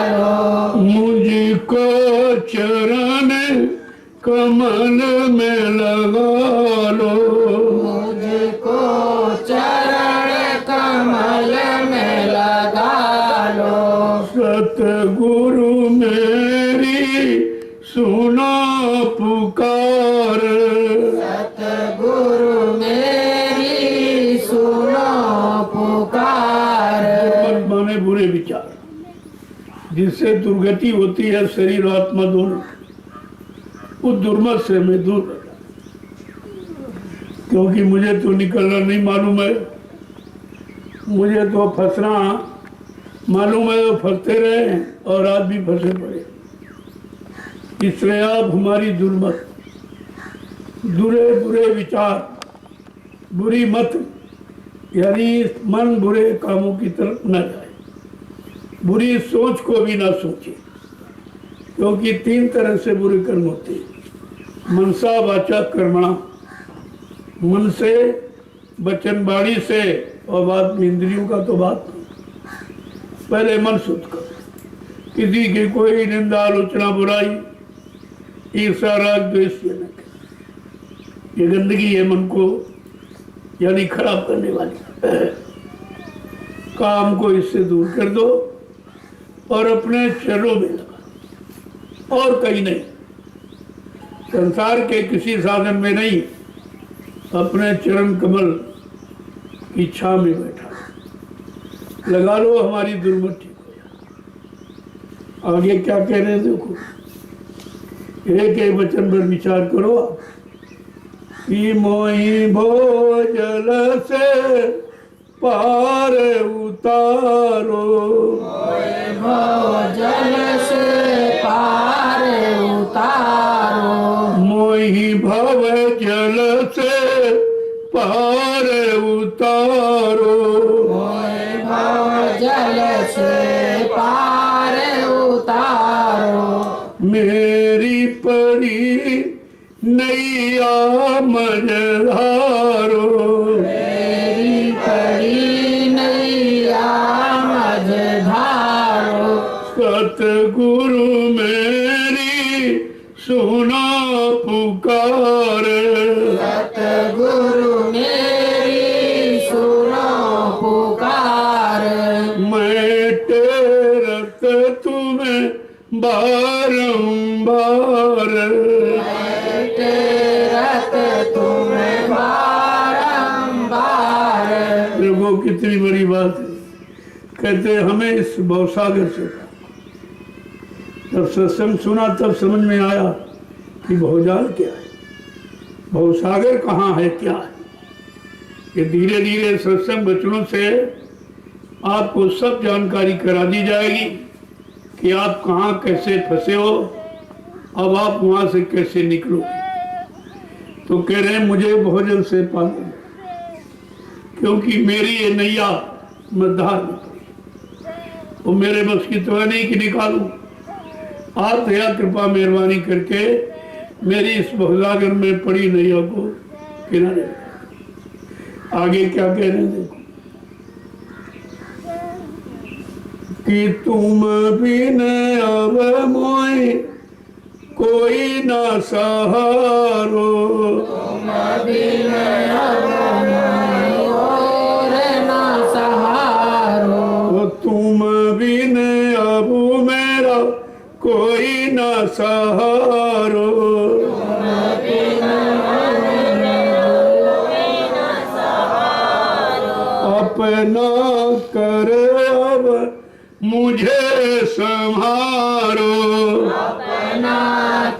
लो, मुझको चरण कमल में लगा लो, मुझको चरण कमल में लगा लो। सतगुरु मेरी सुनो पुकार, सतगुरु मेरी सुनो पुकार। दुर्मत माने बुरे विचार, जिससे दुर्गति होती है शरीर और आत्मा दोनों, उस दुर्मत से मैं दूर रहता, क्योंकि मुझे तो निकलना नहीं मालूम है, मुझे तो फंसना मालूम है। वो फंसते रहे और आज भी फंसे पड़े। इसलिए आप हमारी दुर्मत, बुरे बुरे विचार, बुरी मत, यानी मन बुरे कामों की तरफ न जाए, बुरी सोच को भी ना सोचे, क्योंकि 3 तरह से बुरे कर्म होते हैं, मनसा वाचा कर्मणा। मन से, वचन वाणी से और बाद में इंद्रियों का तो बात नहीं। पहले मन शुद्ध करो, किसी की कोई निंदा आलोचना बुराई ईर्ष्या राग द्वेष ये न करें। ये गंदगी है मन को यानी खराब करने वाली। काम को इससे दूर कर दो और अपने चरणों में लगा, और कहीं नहीं, संसार के किसी साधन में नहीं, अपने चरण कमल की छां में बैठा लगा लो, हमारी दुर्मत ठीक हो जाए। आगे क्या कह रहे हैं देखो, एक एक वचन पर विचार करो आप कि मोहि भोजल से पार उतारो, भोजल से पार उतारो, मोहि भव जल से पार जल से पार उतारो। मेरी पड़ी नैया मझधारो, मेरी पड़ी नैया मझधारो। सतगुरु मेरी सुना पुकार, सतगुरु मेरी सुनो पुकार। मैं टेरत तुम्हें बारंबार, तेरत तुम्हें बारंबार। देखो कितनी बड़ी बात है। कहते हमें इस भवसागर से, जब सत्संग सुना तब समझ में आया कि भवजाल क्या है, भवसागर कहाँ है, क्या है। ये धीरे धीरे सत्संग वचनों से आपको सब जानकारी करा दी जाएगी कि आप कहाँ कैसे फंसे हो, अब आप वहां से कैसे निकलोगे। तो कह रहे हैं मुझे भोजन से पालो, क्योंकि मेरी ये नैया मझधार में पड़ी, वो मेरे बस की तो नहीं कि निकालूं। आप दया कृपा मेहरबानी करके मेरी इस भवसागर में पड़ी नैया को किनारे रखो। आगे क्या कह रहे हैं देखो, कि तुम बिन अब मोय कोई ना सहारो, तुम बिन अब मोय और ना सहारो। वो तुम बिन अब मेरा कोई ना सहारो, अपना कर अब मुझे संहारो, अपना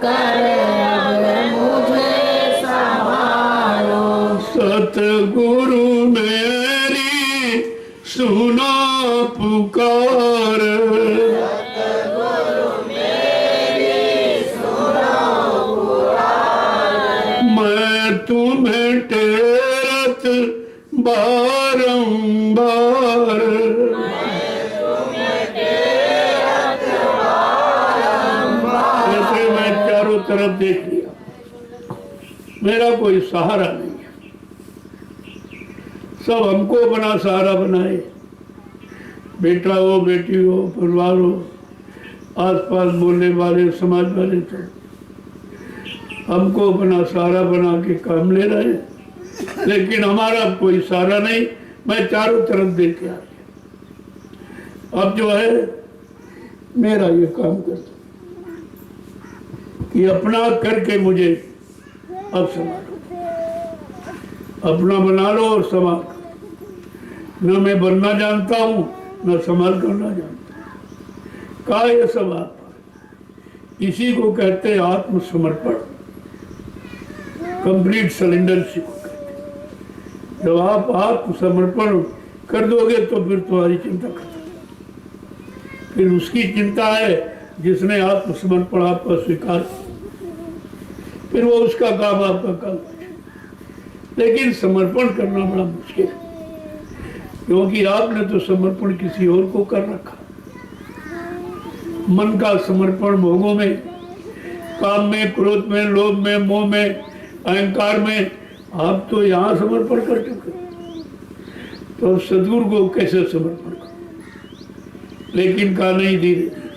कर अब मुझे संभालो। सतगुरु मेरी सुना पुकार, मैं तुम्हें टेरत बारंबार, ऐसे मैं चारों तरफ देख लिया, मेरा कोई सहारा नहीं है। सब हमको बना सहारा बनाए, बेटा हो, बेटी हो, परिवार हो, आसपास बोलने वाले, समाज वाले, तो हमको अपना सहारा बना के काम ले रहे हैं, लेकिन हमारा कोई सहारा नहीं। मैं चारों तरफ देख के आ गया। अब जो है मेरा ये काम कर दो कि अपना करके मुझे अब संभालो, अपना बना लो और संभाल। न मैं बनना जानता हूँ, न संभाल करना जानता हूँ। कहा ये सब आप, इसी को कहते हैं आत्मसमर्पण, कंप्लीट सरेंडरशिप। जब आप आत्मसमर्पण कर दोगे तो फिर तुम्हारी चिंता खत्म। फिर उसकी चिंता है जिसने आत्मसमर्पण आपका स्वीकार किया, फिर वो उसका काम आपका काम। लेकिन समर्पण करना बड़ा मुश्किल है, क्योंकि आपने तो समर्पण किसी और को कर रखा। मन का समर्पण भोगों में, काम में, क्रोध में, लोभ में, मोह में, अहंकार में, आप तो यहाँ समर्पण कर चुके। तो सदगुरु को कैसे समर्पण करो? लेकिन कहा नहीं, धीरे धीरे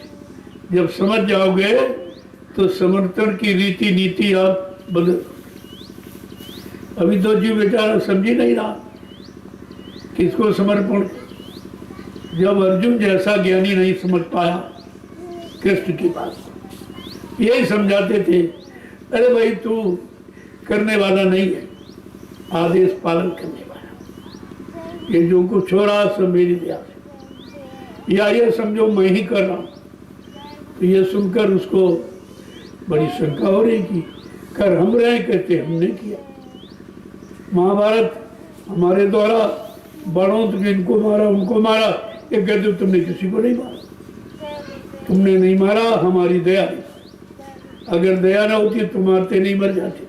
जब समझ जाओगे तो समर्पण की रीति नीति आप बदल। अभी तो जीव बेचारा समझ नहीं रहा किसको समर्पण। जब अर्जुन जैसा ज्ञानी नहीं समझ पाया कृष्ण की बात, यही समझाते थे, अरे भाई तू करने वाला नहीं है, आदेश पालन करने वाला। ये जो कुछ हो रहा सब मेरी दया से, या ये समझो मैं ही कर रहा हूँ। तो ये सुनकर उसको बड़ी शंका हो रही कि कर हम रहे, कहते हमने किया। महाभारत हमारे द्वारा बड़ों तो इनको मारा, उनको मारा, ये कहते तुमने किसी को नहीं मारा, तुमने नहीं मारा, हमारी दया नहीं। अगर दया ना होती तो मारते नहीं, मर जाते।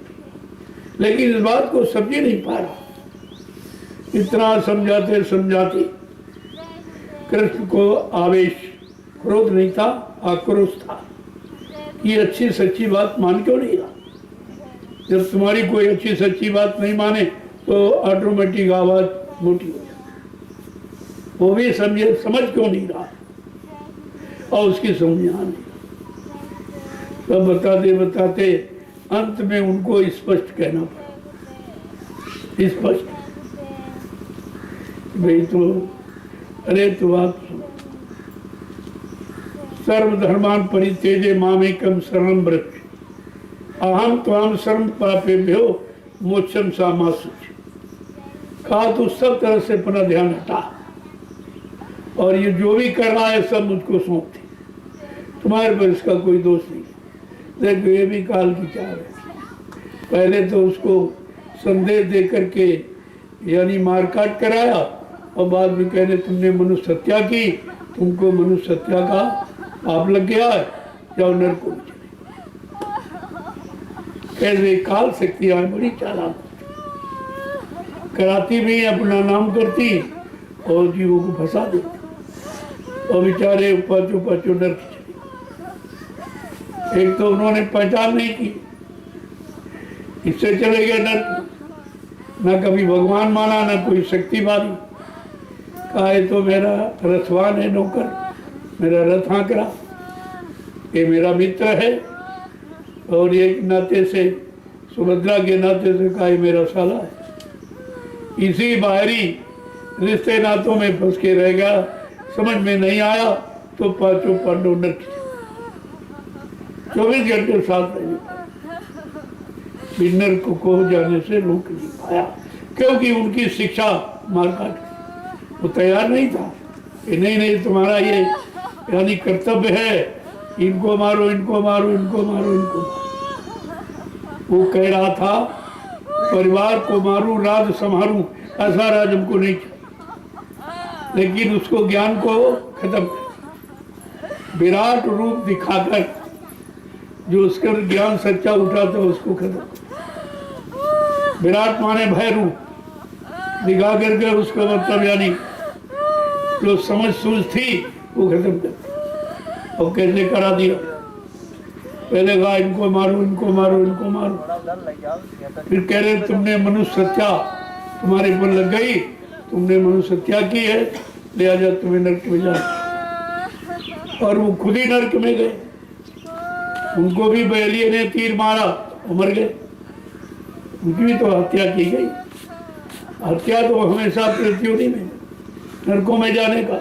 लेकिन इस बात को समझ नहीं पा रहा। इतना समझाते समझाते कृष्ण को आवेश, क्रोध नहीं था, आक्रोश था। ये अच्छी सच्ची बात मान क्यों नहीं रहा? जब तुम्हारी कोई अच्छी सच्ची बात नहीं माने तो ऑटोमेटिक आवाज मोटी हो जाती। वो भी समझ क्यों नहीं रहा और उसकी समझ में आ नहीं। तब बताते बताते अंत में उनको स्पष्ट कहना पड़ा, स्पष्ट भाई तो अरे तो बात सुनो, सर्वधर्मान परित्यज्य मामेकं शरणं व्रज अहम त्वां सर्व पापेभ्यो मोक्षम सामासु। कहा तो सब तरह से अपना ध्यान हटा और ये जो भी कर रहा है सब मुझको सौंप दे, तुम्हारे पर इसका कोई दोष नहीं। देखो ये भी काल की चाल है। पहले तो उसको संदेश दे करके यानी मारकाट कराया और बाद में कहने तुमने मनुष्य हत्या की, तुमको मनुष्य हत्या का पाप लग गया है, जाओ नरक को चले। कैसे काल शक्तियां बड़ी चालाक कराती भी अपना नाम करती और जीवों को फंसा देती और बेचारे पाचो पाचो नरक चले। एक तो उन्होंने पहचान नहीं की, इससे चले गए नरक। न कभी भगवान माना न कोई शक्तिवादी। कहा ये तो मेरा रथवान है, नौकर, मेरा रथ हाँक रहा, ये मेरा मित्र है। और एक नाते से सुभद्रा के नाते से कहा मेरा साला है। इसी बाहरी रिश्ते नातों में फंस के रह गया, समझ में नहीं आया तो पांचों पांडव नरक 24 घंटे साथ रहने नरक को जाने से रोक नहीं पाया, क्योंकि उनकी शिक्षा मारकाट वो तैयार नहीं था कि नहीं तुम्हारा ये यानी कर्तव्य है, इनको मारो इनको मारो इनको मारो इनको मारो। वो कह रहा था परिवार को मारूं राज संभालूं, ऐसा राज हमको नहीं चाहिए। लेकिन उसको ज्ञान को खत्म कर विराट रूप दिखाकर जो उसका ज्ञान सच्चा उठा था उसको खत्म। विराट माने भय रूप दिखा करके उसका मतलब यानी जो समझ सूझ थी वो खत्म कर। और कैसे करा दिया, पहले कहा इनको मारो इनको मारो इनको मारो, फिर कह रहे तुमने मनुष्य हत्या तुम्हारे पर लग गई, तुमने मनुष्य हत्या की है, लिहाजा तुम्हें नरक में जाना। और वो खुद ही नरक में गए। उनको भी बहेलिये ने तीर मारा, मर गए। उनकी भी तो हत्या की गई। हत्या तो हमेशा पृथ्वी में नरकों में जाने का।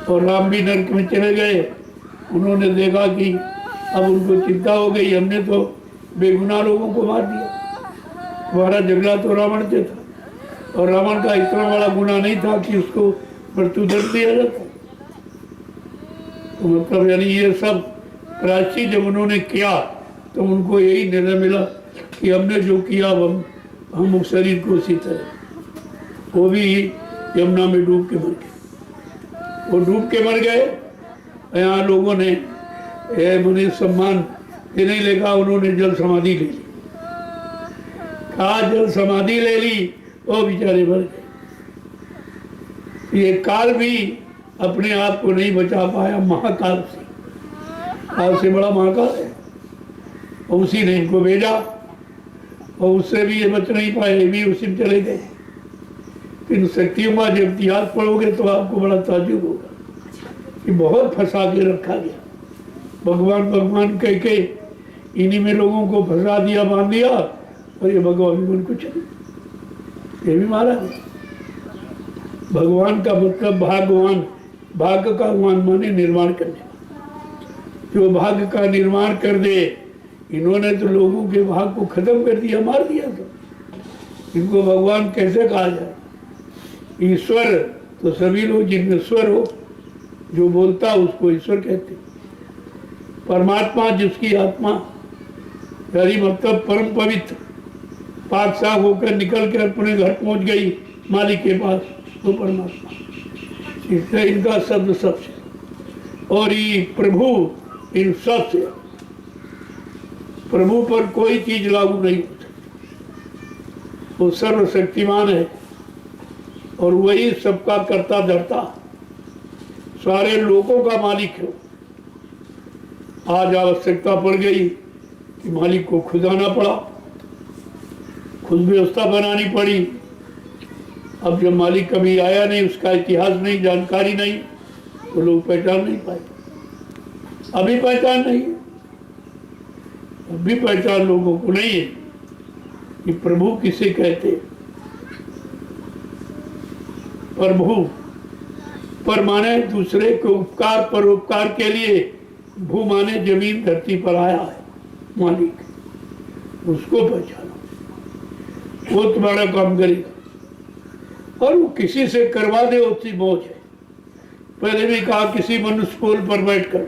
और राम भी नरक में चले गए। उन्होंने देखा कि अब उनको चिंता हो गई, हमने तो बेगुनाह लोगों को मार दिया। हमारा झगड़ा तो रावण से था और रावण का इतना बड़ा गुनाह नहीं था कि उसको मृत्यु दंड दिया जाता। तो मतलब यानी ये सब प्रायश्चित जब उन्होंने किया तो उनको यही निर्णय मिला कि हमने जो किया हम उस शरीर को उसी तरह, वो भी यमुना में डूब के मर गए। वो डूब के मर गए। यहाँ लोगों ने मुझे सम्मान नहीं लेगा, उन्होंने जल समाधि ले ली। कहा जल समाधि ले ली, वो बेचारे मर गए। ये काल भी अपने आप को नहीं बचा पाया महाकाल से। काल से बड़ा महाकाल है और उसी ने इनको भेजा और उससे भी ये बच नहीं पाए, भी उसी में चले गए। इन शक्तियों का जब इतिहास पढ़ोगे तो आपको बड़ा ताज्जुब होगा कि बहुत फंसा के रखा गया। भगवान कह के इन्हीं में लोगों को फंसा दिया, बांध दिया और ये भगवान भी उनको चले, ये भी मारा गया। भगवान का मतलब भागवान, भाग्य का वान माने निर्माण करने, जो भाग्य का निर्माण कर दे। इन्होंने तो लोगों के भाग को खत्म कर दिया, मार दिया। तो इनको भगवान कैसे कहा जाए? ईश्वर तो सभी लोग जिनमें स्वर हो, जो बोलता उसको ईश्वर कहते। परमात्मा जिसकी आत्मा यानी मतलब परम पवित्र पाक साफ होकर निकल कर अपने घर पहुंच गई मालिक के पास, तो परमात्मा। इसलिए इनका शब्द सबसे और ये प्रभु इन सबसे। प्रभु पर कोई चीज लागू नहीं होती, वो सर्वशक्तिमान है और वही सबका कर्ता धर्ता। सारे लोगों का मालिक हो। आज आवश्यकता पड़ गई कि मालिक को खुद आना पड़ा, खुद व्यवस्था बनानी पड़ी। अब जब मालिक कभी आया नहीं, उसका इतिहास नहीं, जानकारी नहीं, तो लोग पहचान नहीं पाए। अभी पहचान नहीं है, अभी पहचान लोगों को नहीं है कि प्रभु किसे कहते। प्रभु पर माने दूसरे के उपकार परोपकार के लिए, भू माने जमीन धरती पर आया है मालिक, उसको पहचानो, वो तुम्हारा काम करेगा। और वो किसी से करवा दे उसकी मौज है। पहले भी कहा किसी मनुष्य पोल पर बैठकर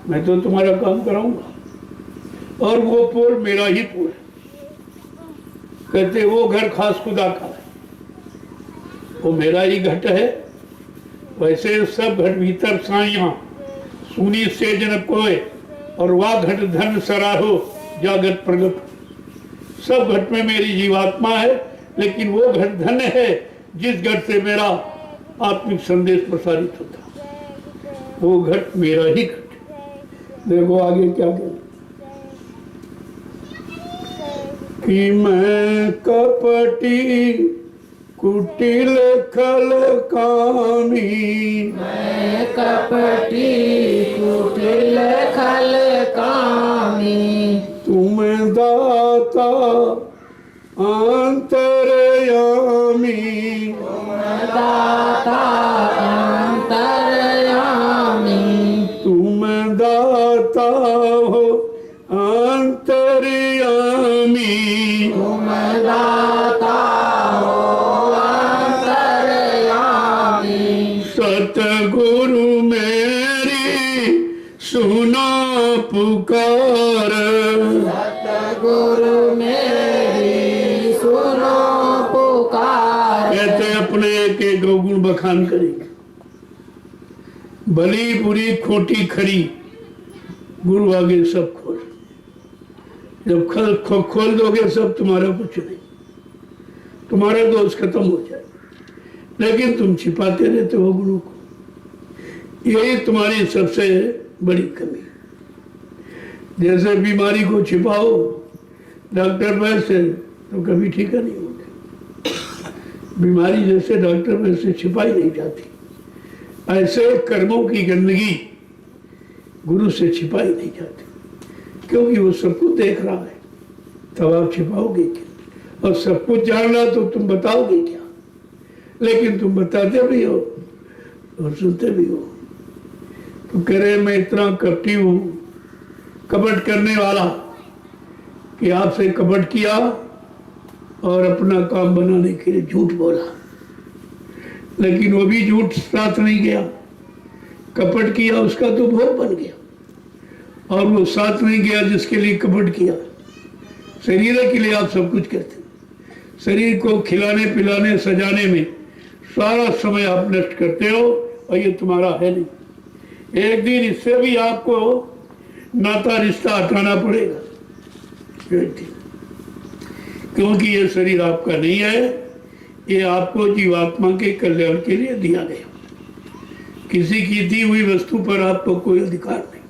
मैं तो तुम्हारा काम कराऊंगा, और वो पोल मेरा ही पोल है। कहते वो घर खास खुदा का है, वो मेरा ही घट है। वैसे सब घट भीतर साइया सुनी से जन कोय, और वाह घट धन सराहो जागत प्रगट। सब घट में मेरी जीवात्मा है, लेकिन वो घट धन्य है जिस घट से मेरा आत्मिक संदेश प्रसारित होता। वो घट मेरा ही घट। देखो आगे क्या कहते कि मैं कपटी कुटिल खल कामी, मैं कपटी कुटिल खल कामी, तुम दाता अंतरयामी, दाता अंतरयामी, तुम दाता हो अंतरयामी, तुम दाता हो अंतरयामी। सतगुरु मेरी सुना पुकार, सतगुरु मेरी सुनो पुकार। कहते अपने के गौगुण बखान करेंगे। भली बुरी खोटी खरी गुरु आगे सब खोल। जब खोल दोगे सब, तुम्हारा कुछ नहीं, तुम्हारा दोष खत्म हो जाए। लेकिन तुम छिपाते रहते हो गुरु को, यही तुम्हारी सबसे बड़ी कमी। जैसे बीमारी को छिपाओ डॉक्टर वैद्य से, तो कभी ठीक नहीं होती। बीमारी जैसे डॉक्टर वैद्य से छिपाई नहीं जाती, ऐसे कर्मों की गंदगी गुरु से छिपाई नहीं जाती, क्योंकि वो सब कुछ देख रहा है। तब आप छिपाओगे क्या? और सब कुछ जान रहा तो तुम बताओगे क्या? लेकिन तुम बताते भी हो और सुनते भी हो। तो कह रहे मैं इतना कपटी हूं, कपट करने वाला, कि आपसे कपट किया और अपना काम बनाने के लिए झूठ बोला। लेकिन वो भी झूठ साथ नहीं गया, कपट किया उसका तो भोग बन गया, और वो साथ नहीं गया जिसके लिए कपट किया। शरीर के लिए आप सब कुछ करते, शरीर को खिलाने पिलाने सजाने में सारा समय आप नष्ट करते हो, और ये तुम्हारा है नहीं। एक दिन इससे भी आपको नाता रिश्ता हटाना पड़ेगा, क्योंकि ये शरीर आपका नहीं है, ये आपको जीवात्मा के कल्याण के लिए दिया गया। किसी की दी हुई वस्तु पर आपको कोई अधिकार नहीं।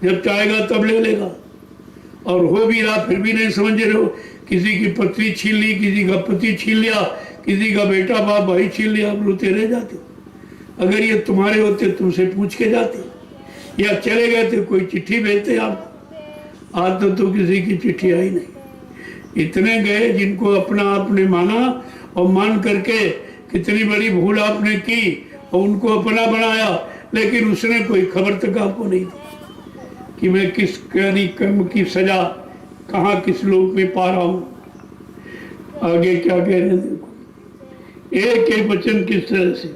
जब चाहेगा तब ले लेगा, और हो भी रहा फिर भी नहीं समझ रहे हो। किसी की पत्नी छीन ली, किसी का पति छीन लिया, किसी का बेटा बाप भाई छीन लिया, आप रोते रह जाते हो। अगर ये तुम्हारे होते तुमसे पूछ के जाते, या चले गए थे कोई चिट्ठी भेजते आप। आज तो किसी की चिट्ठी आई नहीं। इतने गए जिनको अपना आपने माना, और मान करके कितनी बड़ी भूल आपने की और उनको अपना बनाया, लेकिन उसने कोई खबर तक आपको नहीं दी कि मैं किस कर्म की सजा कहाँ किस लोक में पा रहा हूँ। आगे क्या कह रहे हैं देखो, एक एक वचन किस तरह से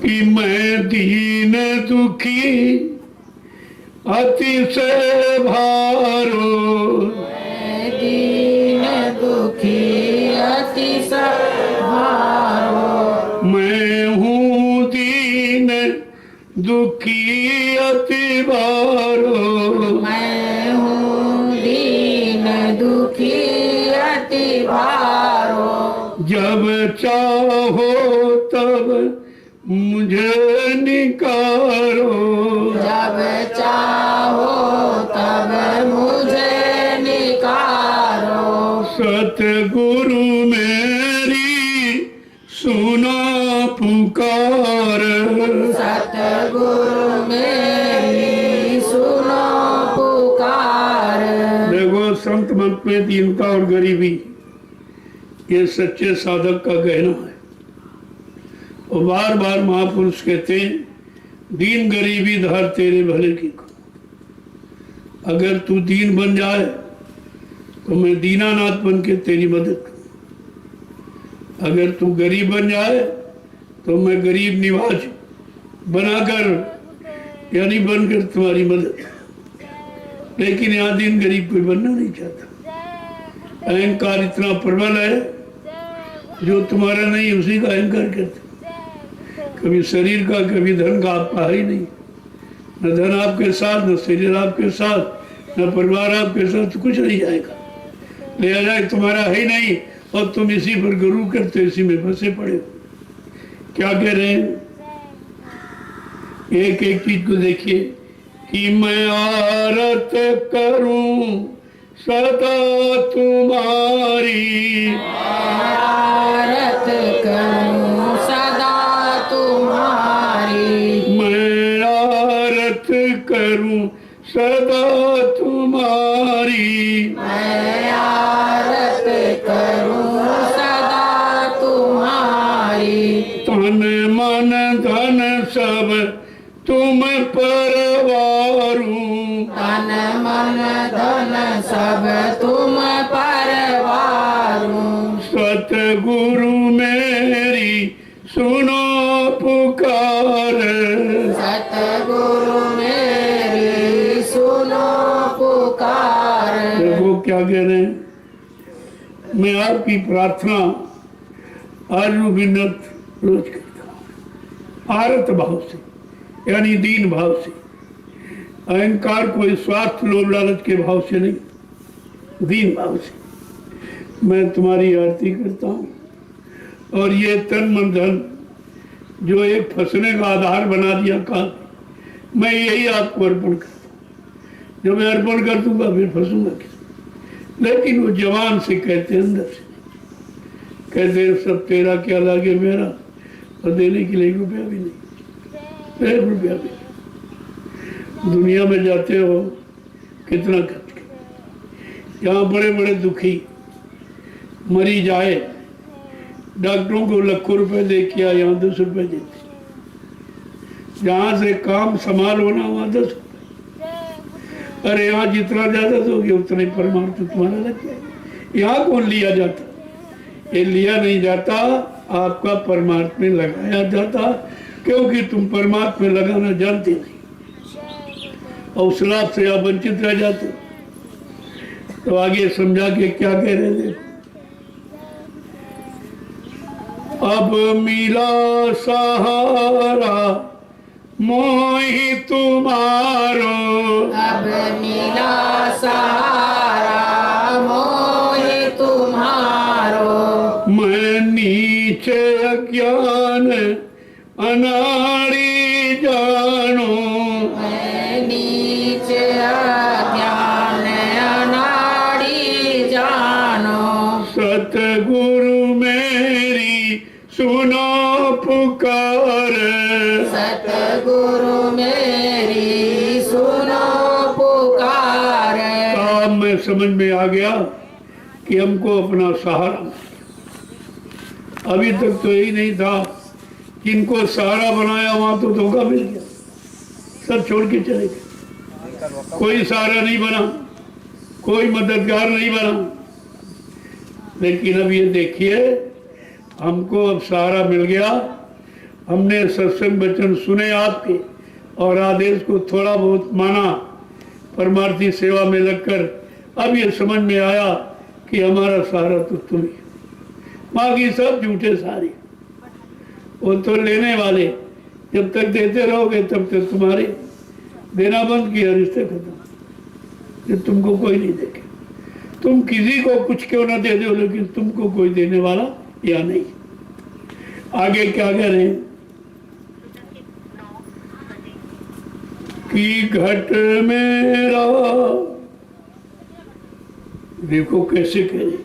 कि मैं दीन दुखी अतिशय भारो, मैं दीन दुखी अतिशय भारो, मैं हूँ दीन दुखी अति भारो, मैं हूँ दीन दुखी अति भारो, जब चाहो तब मुझे निकारो, जब चाहो तब मुझे निकारो। सतगुरु मेरी सुनो पुकार, सतगुरु मेरी सुनो पुकार। देखो संत मत में दीनता और गरीबी ये सच्चे साधक का गहना है। और बार बार महापुरुष कहते हैं दीन गरीबी धार तेरे भले की को। अगर तू दीन बन जाए तो मैं दीनानाथ बन के तेरी मदद करूं। अगर तू गरीब बन जाए तो मैं गरीब निवाज बनाकर यानी बनकर तुम्हारी मदद करूं। लेकिन यहाँ दीन गरीब कोई बनना नहीं चाहता। अहंकार इतना प्रबल है, जो तुम्हारा नहीं उसी का अहंकार करते। कभी शरीर का कभी धन का आपका है ही नहीं। न धन आपके साथ, न शरीर आपके साथ, न परिवार आपके साथ, कुछ नहीं जाएगा। ले जाए तुम्हारा है ही नहीं और तुम इसी पर गुरु करते, इसी में फंसे पड़े हो। क्या कह रहे हैं? एक एक चीज को देखिए कि मैं आरत करूं सदा तुम्हारी, आरत करूं सदा तुम्हारी। मैं आरत करूं सदा तुम्हारी, मैं आरत करूं सदा तुम्हारी। तन मन धन सब तुम परवारू, तन मन धन सब तुम परवारू। सतगुरु मेरी सुनो पुकार, सतगुरु मेरी सुनो पुकार। देखो क्या कह रहे हैं? मैं आपकी प्रार्थना आरु विनत रोज करता हूँ, आरत भाव से यानी दीन भाव से। अहंकार कोई स्वार्थ लोभ लालच के भाव से नहीं, दीन भाव से मैं तुम्हारी आरती करता हूँ। और ये तन मन धन जो एक फंसने का आधार बना दिया काल, मैं यही आपको अर्पण करता हूँ। जब मैं अर्पण कर दूंगा फिर फंसूंगा किस? लेकिन वो जवान से कहते हैं, अंदर से कहते हैं सब तेरा क्या लागे मेरा, और देने के लिए रुपया भी नहीं, 1 रुपया भी। दुनिया में जाते हो कितना खर्च कर, यहाँ बड़े बड़े दुखी मरीज आए, डॉक्टरों को लाखों रुपए दे किया, यहाँ 10 रुपए देते। जहाँ से काम संभाल होना वहाँ 10 रुपए। अरे यहाँ जितना ज्यादा दोगे उतना ही परमार्थ तुम्हारा लग जाएगा। यहाँ कौन लिया जाता? ये लिया नहीं जाता, आपका परमार्थ में लगाया जाता, क्योंकि तुम परमात्मा में लगाना जानते नहीं और उस लाभ से आप वंचित रह जाते हो। तो आगे समझा के क्या कह रहे थे? अब मिला सहारा मोहि तुम्हारो, अब मिला सहारा मोहि तुम्हारो। मैं नीचे अज्ञान अनाड़ी जानो, मैं नीचे अज्ञान अनाड़ी जानो। सतगुरु मेरी सुनो पुकार, सतगुरु मेरी सुनो पुकार। अब मैं समझ में आ गया कि हमको अपना सहारा, अभी तक तो यही नहीं था। जिनको सहारा बनाया वहां तो धोखा मिल गया, सब छोड़ के चले गए। कोई सहारा नहीं बना, कोई मददगार नहीं बना। लेकिन अब ये देखिए, हमको अब सहारा मिल गया। हमने सत्संग वचन सुने आपके और आदेश को थोड़ा बहुत माना, परमार्थी सेवा में लगकर अब ये समझ में आया कि हमारा सहारा तो तुम ही। बाकी सब झूठे सहारे, वो तो लेने वाले, जब तक देते रहोगे तब तक तुम्हारे। देना बंद किया, रिश्ते खत्म, जब तुमको कोई नहीं देखे। तुम किसी को कुछ क्यों ना दे दो, लेकिन तुमको कोई देने वाला या नहीं। आगे क्या कह रहे हैं कि घट मेरा, देखो कैसे कह रहे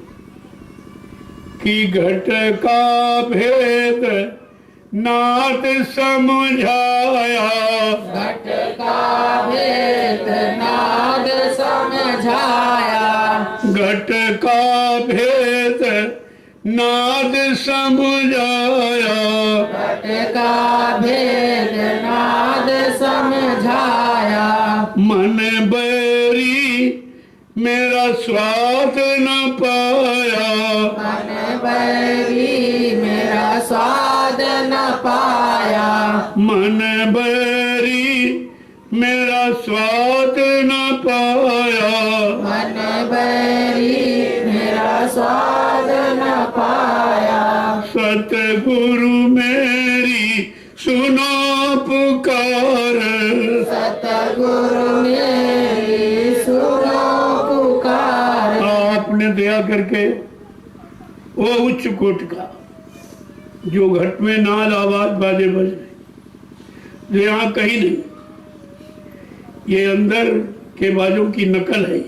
कि घट का भेद नाद समझाया, घट का भेद नाद समझाया, घट का भेद नाद समझाया, घट का भेद नाद समझाया, मन बैरी मेरा स्वाद न पाया, मन बैरी मेरा स्वाद न पाया, मन बैरी मेरा स्वाद न पाया, मन बैरी मेरा स्वाद न पाया, सतगुरु मेरी सुनो पुकार, सतगुरु मेरी सुनो पुकार। आपने दया करके वो उच्च कोट का जो घट में नाल आवाज बाजे बज रहे, जो यहाँ कहीं नहीं, ये अंदर के बाजों की नकल है।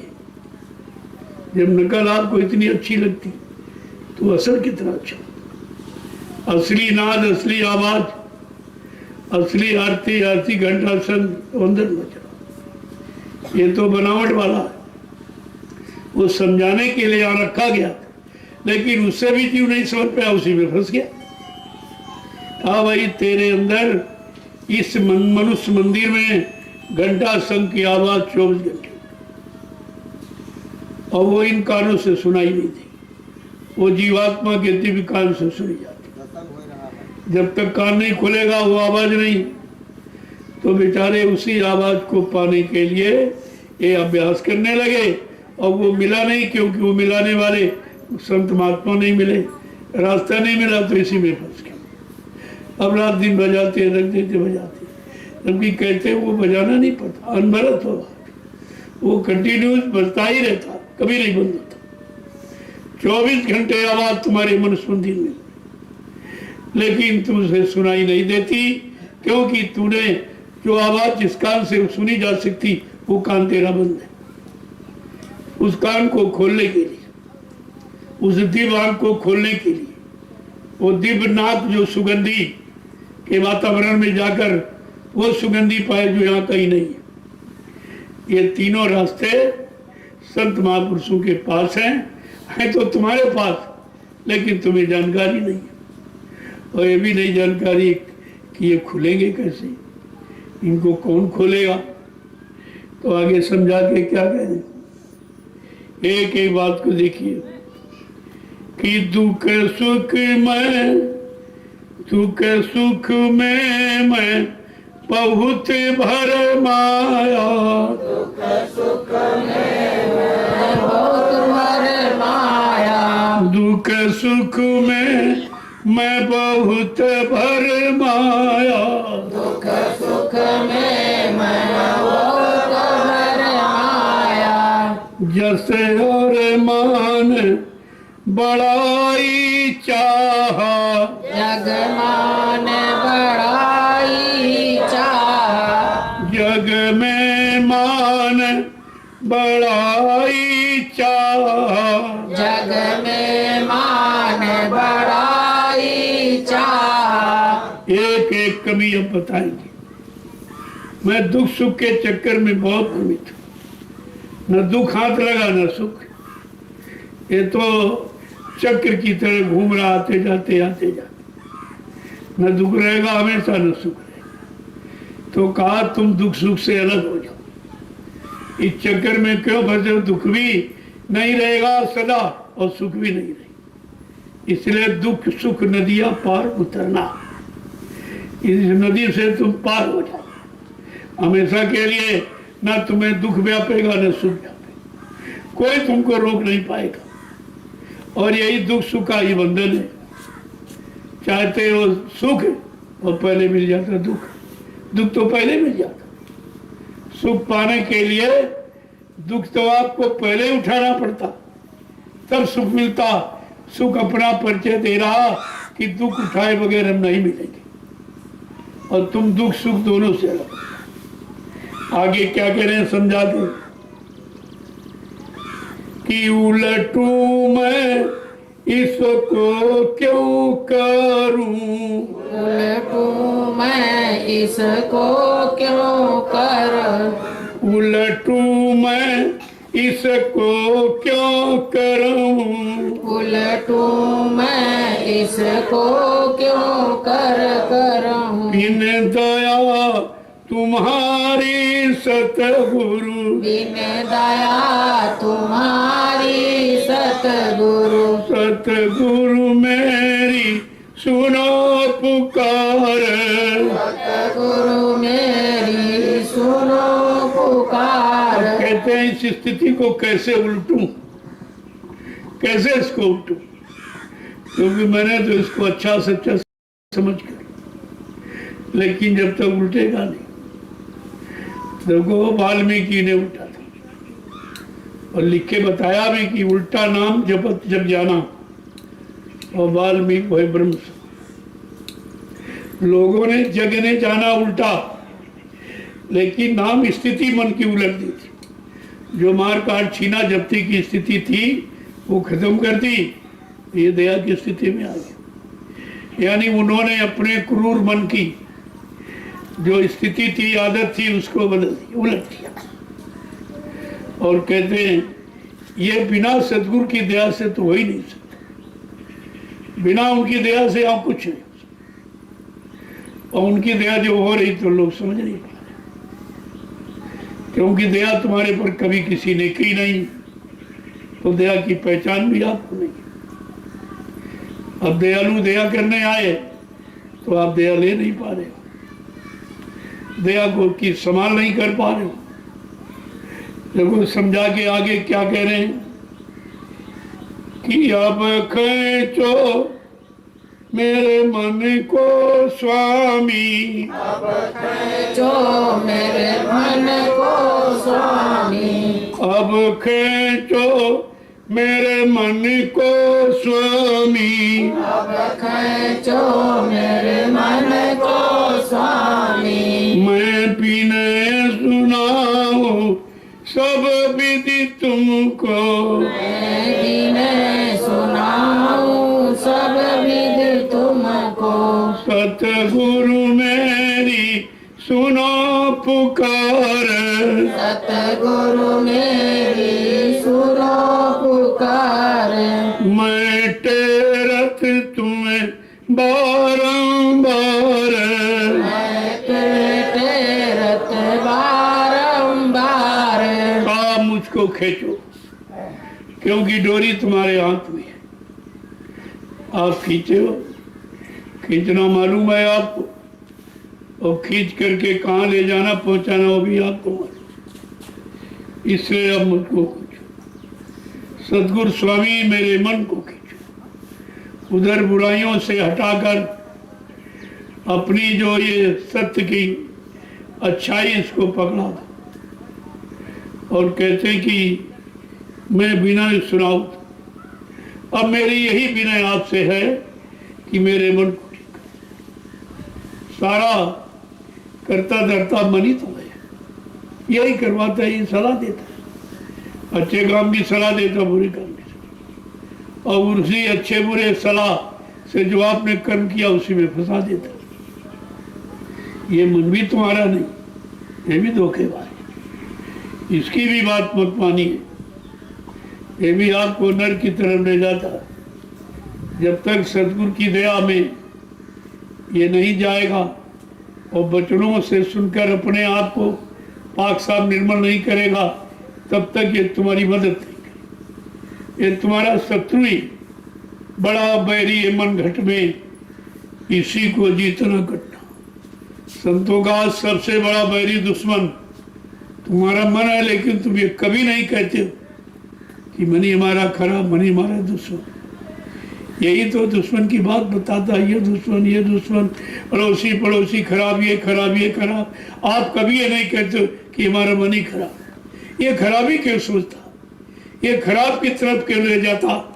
जब नकल आपको इतनी अच्छी लगती तो असर कितना अच्छा। असली नाद, असली आवाज, असली आरती, आरती घंटा संग अंदर बज रहा। ये तो बनावट वाला है, वो समझाने के लिए यहाँ रखा गया, लेकिन उससे भी क्यों नहीं समझ पाया, उसी में फंस गया। हाँ भाई, तेरे अंदर इस मनुष्य मंदिर में घंटा संघ की आवाज 24 घंटे, और वो इन कानों से सुनाई नहीं थी, वो जीवात्मा के दिव्य कान से सुनी जाती। जब तक कान नहीं खुलेगा वो आवाज नहीं, तो बेचारे उसी आवाज को पाने के लिए ये अभ्यास करने लगे, और वो मिला नहीं, क्योंकि वो मिलाने वाले संत महात्मा नहीं मिले, रास्ता नहीं मिला, तो इसी में फंस गए। अब रात दिन बजाते रख देते, बजाते, जबकि कहते वो बजाना नहीं पता, अनवरत हो, वो कंटिन्यूस बजता ही रहता, कभी नहीं बंद होता। 24 घंटे आवाज तुम्हारे मनुष्य मंदिर में, लेकिन तुमसे सुनाई नहीं देती, क्योंकि तूने जो आवाज जिस कान से सुनी जा सकती वो कान तेरा बंद है। उस कान को खोलने के लिए, उस दिव्य आंख को खोलने के लिए, वो दिव्य नाक जो सुगंधी के वातावरण में जाकर वो सुगंधी पाए जो यहाँ कहीं नहीं है। ये तीनों रास्ते संत महापुरुषों के पास हैं तो तुम्हारे पास, लेकिन तुम्हें जानकारी नहीं है, और ये भी नहीं जानकारी कि ये खुलेंगे कैसे, इनको कौन खोलेगा। तो आगे समझा के क्या कहें, एक एक बात को देखिए कि दुख सुख में मैं बहुत भर माया, दुख सुख में बहुत भर माया, दुख सुख में मैं बहुत भर माया, दुख सुख में मैं बहुत भर माया, जैसे और मान बड़ाई चाहा, जग मान बड़ाई चाहा, जग में मान बड़ाई चाहा, जग में मान बड़ाई चाहा। एक एक कमी अब बताएंगे। मैं दुख सुख के चक्कर में बहुत भ्रमित हूँ, न दुख हाथ लगा न सुख, ये तो चक्र की तरह घूम रहा, आते जाते आते जाते, न दुख रहेगा हमेशा न सुख रहेगा। तो कहा तुम दुख सुख से अलग हो जाओ, इस चक्कर में क्यों फंसे हो, दुख भी नहीं रहेगा सदा और सुख भी नहीं रहेगी। इसलिए दुख सुख नदियां पार उतरना, इस नदी से तुम पार हो जाओ, हमेशा के लिए ना तुम्हें दुख व्यापेगा न सुख व्यापेगा, कोई तुमको रोक नहीं पाएगा। और यही दुख सुख का ही बंधन है, चाहते हो सुख और पहले मिल जाता दुख, दुख तो पहले मिल जाता। सुख पाने के लिए दुख तो आपको पहले उठाना पड़ता, तब सुख मिलता। सुख अपना परिचय दे रहा कि दुख उठाए बगैर हम नहीं मिलेंगे, और तुम दुख सुख दोनों से अलग। आगे क्या कह रहे हैं समझा दो कि उलटू मैं इसको क्यों करूं, उलटू मैं इसको क्यों करूं, उलटू मैं इसको क्यों करूं, उलटू मैं इसको क्यों करूं, बिन दया तुम्हारी सतगुरु, बिन दया तुम्हारी सतगुरु, सतगुरु मेरी सुनो पुकार, सतगुरु मेरी सुनो पुकार। कहते हैं इस स्थिति को कैसे उल्टूं, कैसे इसको उल्टूं, क्योंकि मैंने तो इसको अच्छा सच्चा समझ कर, लेकिन जब तक उल्टेगा नहीं। देखो वाल्मीकि ने उल्टा था और लिख के बताया भी कि उल्टा नाम जपत जब जाना, और वाल्मीकि वही ब्रह्म। लोगों ने जग ने जाना उल्टा, लेकिन नाम स्थिति मन की उलट दी थी। जो मार काट छीना जब्ती की स्थिति थी वो खत्म कर दी, ये दया की स्थिति में आ गई। यानी उन्होंने अपने क्रूर मन की जो स्थिति थी, आदत थी, उसको बदल दिया, उलट दिया। और कहते हैं ये बिना सदगुरु की दया से तो हो ही नहीं सकता, बिना उनकी दया से आप कुछ नहीं। और उनकी दया जो हो रही तो लोग समझ नहीं पा रहे, क्योंकि दया तुम्हारे पर कभी किसी ने की नहीं, तो दया की पहचान भी आपको नहीं। अब दयालु दया करने आए तो आप दया ले नहीं पा रहे हो, दया को की संभाल नहीं कर पा रहे हो। देखो समझा के आगे क्या कह रहे हैं कि अब खींचो मेरे मन को स्वामी, अब खींचो मेरे मन को स्वामी, अब खींचो मेरे मन को स्वामी, अब खींचो मेरे मन को स्वामी। मैं विनय सुनाऊं सब विधि तुमको, मैं विनय सुनाऊं सब विधि तुमको, सतगुरु मेरी सुनो पुकार, सतगुरु मेरी सुनो पुकार। मैं टेरत तुम्हें बारंबार, मैं टेरत बारंबार। आप मुझको खींचो, क्योंकि डोरी तुम्हारे हाथ में है, आप खींचे हो। खींचना मालूम है आपको, और खींच करके कहाँ ले जाना पहुंचाना वो भी आपको मालूम। इसलिए अब मुझको खींचो, सदगुरु स्वामी मेरे मन को खींचो, उधर बुराइयों से हटाकर अपनी जो ये सत्य की अच्छाई इसको पकड़ा दो। और कहते कि मैं विनय सुनाऊं, अब मेरी यही विनय आपसे है कि मेरे मन को ठीक करो। सारा करता धरता मन ही तो है, यही करवाता है, ये सलाह देता है, अच्छे काम की सलाह देता, बुरे काम की सलाह, और उसी अच्छे बुरे सलाह से जो आपने कर्म किया उसी में फंसा देता है। ये मन भी तुम्हारा नहीं, ये भी धोखेबाज है, इसकी भी बात मत मानिए, ये भी आपको नर की तरफ ले जाता है। जब तक सदगुरु की दया में ये नहीं जाएगा और वचनों से सुनकर अपने आप को पाक साफ निर्मल नहीं करेगा, तब तक ये तुम्हारी मदद नहीं करेगा। ये तुम्हारा शत्रु ही, बड़ा बैरी है मन घट में, इसी को जीतना कटना। संतों का सबसे बड़ा बैरी दुश्मन तुम्हारा मन है, लेकिन तुम ये कभी नहीं कहते हो कि मनी हमारा खराब, मनी हमारा दुश्मन। यही तो दुश्मन की बात बताता है, ये दुश्मन, अड़ोसी पड़ोसी खराब, ये खराब, ये खराब। आप कभी ये नहीं कहते कि हमारा मन ही खराब। ये खराबी क्यों सोचता, ये खराब की तरफ क्यों ले जाता,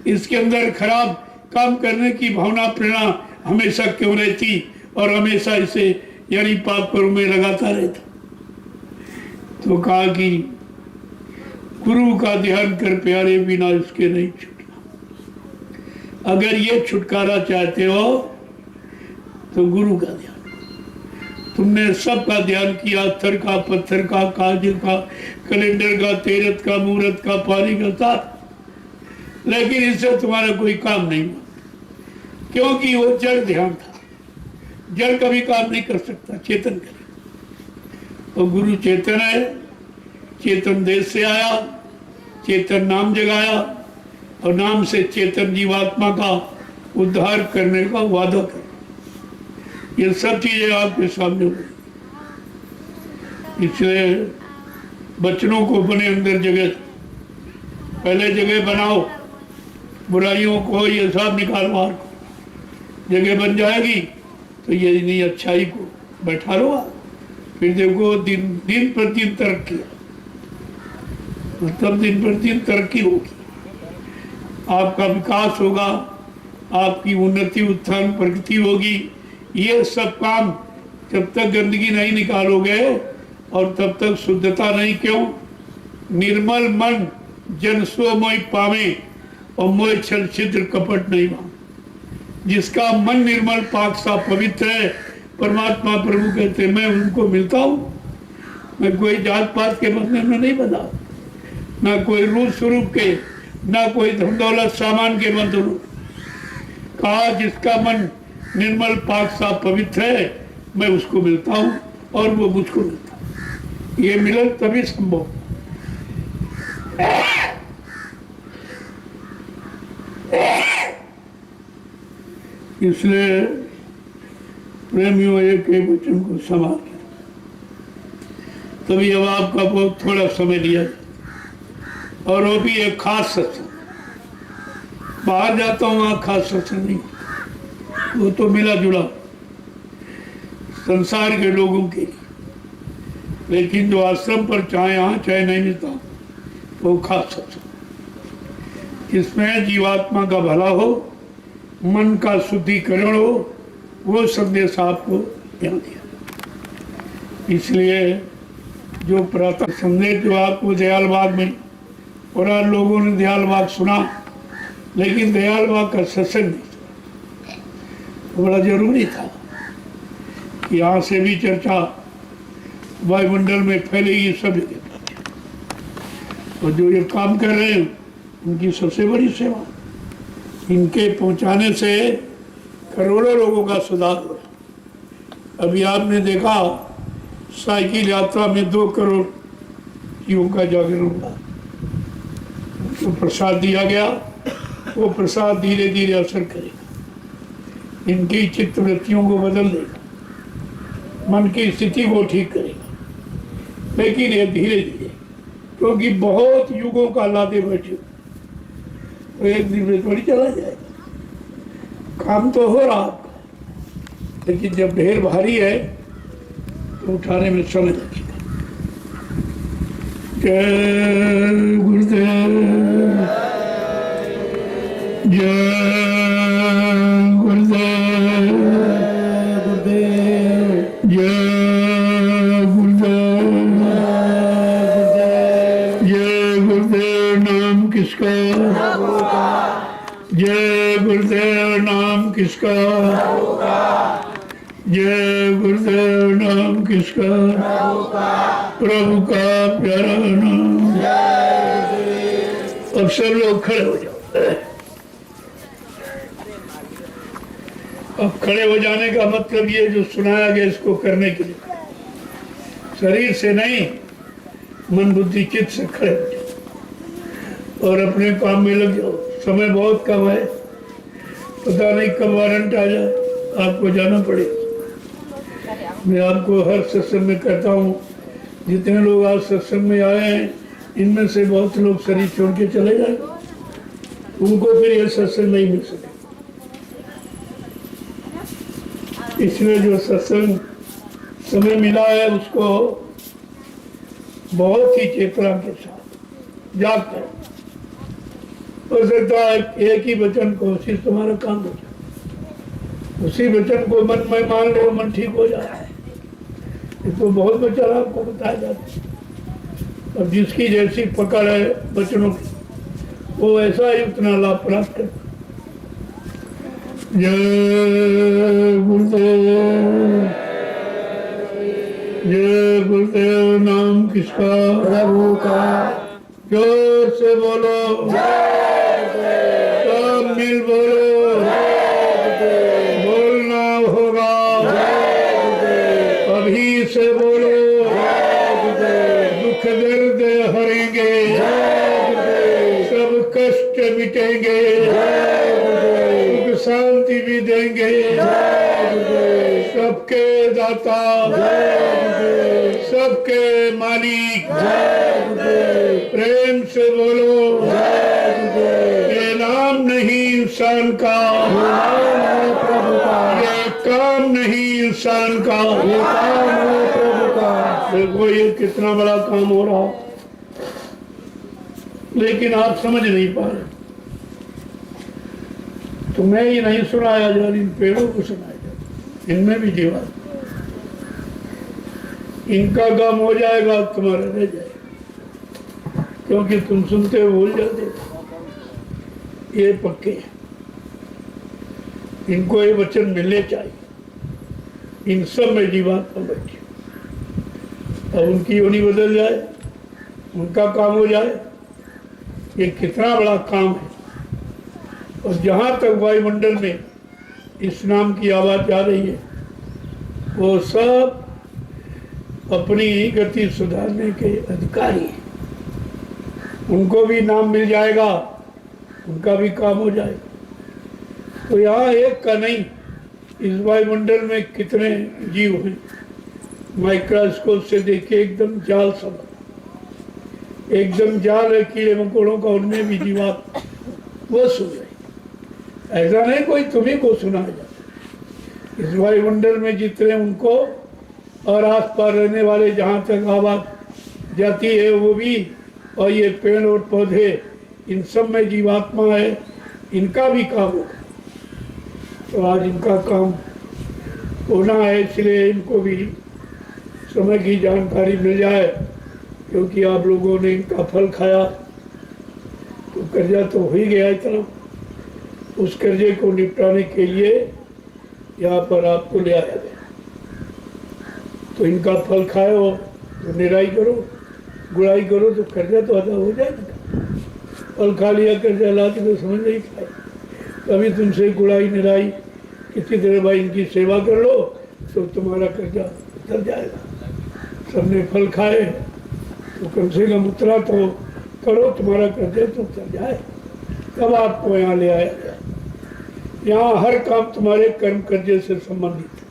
इसके अंदर खराब काम करने की भावना प्रेरणा हमेशा क्यों रहती और हमेशा इसे यानी पाप कर्म में लगाता रहता। तो कहा कि गुरु का ध्यान कर प्यारे, बिना इसके नहीं छूटना। अगर ये छुटकारा चाहते हो तो गुरु का ध्यान। तुमने सबका ध्यान किया, थर का, पत्थर का, काज का, कैलेंडर का, तेरथ का, मुहूर्त का, पानी का था, लेकिन इससे तुम्हारा कोई काम नहीं हुआ, क्योंकि वो जड़ ध्यान था। जड़ कभी काम नहीं कर सकता, चेतन करे। तो गुरु चेतन है, चेतन देश से आया, चेतन नाम जगाया और नाम से चेतन जीवात्मा का उद्धार करने का वादा कर। ये सब चीजें आपके सामने हुई। इसलिए बच्चों को अपने अंदर जगह, पहले जगह बनाओ, बुराइयों को ये सब निकाल मार को, जगह बन जाएगी तो ये नहीं अच्छाई को बैठा लो। फिर देखो दिन पर दिन तरक्की, मतलब दिन पर दिन तरक्की होगी, आपका विकास होगा, आपकी उन्नति उत्थान प्रगति होगी। ये सब काम जब तक गंदगी नहीं निकालोगे और तब तक शुद्धता नहीं, क्यों? निर्मल मन जन सो मोय पावे और मोय छल छिद्र कपट नहीं मांग। जिसका मन निर्मल पाक सा पवित्र है, परमात्मा प्रभु कहते मैं उनको मिलता हूँ। मैं कोई जात पात के बंधन में नहीं बंधा, ना कोई रूप स्वरूप के, ना कोई धन दौलत सामान के बंधन। कहा जिसका मन निर्मल पाक सा पवित्र है, मैं उसको मिलता हूँ और वो मुझको मिलता है। ये मिलन तभी संभव। इसलिए प्रेमियों एक एक वचन को संभाल, तभी अब आपका बहुत थोड़ा समय लिया और वो भी एक खास सत्संग। बाहर जाता हूँ वहाँ खास सत्संग नहीं, वो तो मिला जुला संसार के लोगों के लिए, लेकिन जो आश्रम पर चाहे यहाँ चाहे नहीं मिलता वो खास सत्संग, जिसमें जीवात्मा का भला हो, मन का शुद्धिकरण हो, वो संदेश आपको ध्यान दिया। इसलिए जो प्रातः संदेश जो आपको दयाल बाग में, और लोगों ने दयाल बाग सुना, लेकिन दयाल बाग का सत्संग नहीं सुना, तो बड़ा जरूरी था कि यहाँ से भी चर्चा वायुमंडल में फैलेगी सब जगह। और जो ये काम कर रहे हैं उनकी सबसे बड़ी सेवा, इनके पहुंचाने से करोड़ों लोगों का सुधार हो रहा। अभी आपने देखा साइकिल यात्रा में 2 करोड़ जीवों का जागरण हुआ, तो प्रसाद दिया गया, वो प्रसाद धीरे धीरे असर करेगा, इनकी चित्त वृत्तियों को बदल देगा, मन की स्थिति को ठीक करेगा। लेकिन ये धीरे धीरे, क्योंकि बहुत युगों का लादे बैठे, तो एक दिन में थोड़ी चला जाएगा। काम तो हो रहा आपका, लेकिन जब ढेर भारी है तो उठाने में समय लगेगा। जय गुरुदेव, जय गुरुदेव, जय गुरुदेव, जय गुरुदेव। नाम किसका? जय गुरुदेव। नाम किसका? जय गुरुदेव। नाम किसका? प्रभु का प्यारा नाम। अब सब लोग खड़े हो जाओ। अब खड़े हो जाने का मतलब ये जो सुनाया गया इसको करने के लिए, शरीर से नहीं, मन बुद्धि चित्त से खड़े हो जाओ और अपने काम में लग जाओ। समय बहुत कम है, पता नहीं कब वारंट आ जाए, आपको जाना पड़ेगा। मैं आपको हर सत्संग में कहता हूँ, जितने लोग आज सत्संग में आए हैं इनमें से बहुत लोग शरीर छोड़ के चले जाए, उनको फिर यह सत्संग नहीं मिल सके। इसलिए जो सत्संग समय मिला है उसको बहुत ही चेतना के साथ जाग कर हो सकता है एक ही वचन को उसी से तुम्हारा काम हो जाए, उसी वचन को मन में मान लो, मन ठीक हो जाए। इसको बहुत वचन आपको बताया जाता है। अब जिसकी जैसी पकड़ है वचनों की, वो ऐसा ही उतना लाभ प्राप्त करता। जय गुरुदेव, जय गुरुदेव। नाम किसका? प्रभु का। जोर से बोलो, सब मिल बोलो, बोलना होगा, अभी से बोलो। दुख दर्द हरेंगे, सब कष्ट मिटेंगे, सुख शांति भी देंगे, सबके दाता, सबके मालिक। प्रेम से बोलो, ये नाम नहीं इंसान का, प्रभु का। ये काम नहीं इंसान का, ये काम है प्रभु का। देखो ये कितना बड़ा काम हो रहा, लेकिन आप समझ नहीं पा रहे। तुम्हें ही नहीं सुनाया जा, इन पेड़ों को सुनाया जा, इनमें भी जीवन। इनका काम हो जाएगा, तुम्हारा रह जाएगा, क्योंकि तुम सुनते हो भूल जाते हो। ये पक्के हैं, इनको ये वचन मिलने चाहिए। इन सब में जीवात्मा बैठी, और उनकी योनि बदल जाए, उनका काम हो जाए, ये कितना बड़ा काम है। और जहाँ तक वायुमंडल में इस नाम की आवाज़ जा रही है, वो सब अपनी गति सुधारने के अधिकारी हैं। उनको भी नाम मिल जाएगा, उनका भी काम हो जाएगा। तो यहाँ एक का नहीं, इस वायुमंडल में कितने जीव हैं, माइक्रोस्कोप से देखिए एकदम जाल सब, एकदम जाल है कीड़े मकोड़ों का, उनमें भी जीवात्मा वो सुन रही। ऐसा नहीं कोई तुम्ही को सुनाया जाता। इस वायुमंडल में जितने उनको और आसपास रहने वाले जहाँ तक आवाज़ जाती है वो भी, और ये पेड़ और पौधे, इन सब में जीवात्मा है, इनका भी काम होगा। तो आज इनका काम होना है, इसलिए इनको भी समय की जानकारी मिल जाए, क्योंकि आप लोगों ने इनका फल खाया तो कर्जा तो हो ही गया इतना। उस कर्जे को निपटाने के लिए यहाँ पर आपको ले आया गया। तो इनका फल खाओ तो निराई करो, गुड़ाई करो, तो कर्जा तो अदा हो जाएगा। फल खा लिया, कर्जा ला के तो समझ नहीं खाए। कभी तुमसे गुड़ाई निराई किसी तरह भाई इनकी सेवा कर लो तो तुम्हारा कर्जा उतर जाएगा। सबने फल खाए तो कम से कम उतरा तो करो, तुम्हारा कर्जा तो उतर जाए। तब आपको यहाँ ले आया गया। यहाँ हर काम तुम्हारे कर्म कर्जे से संबंधित है।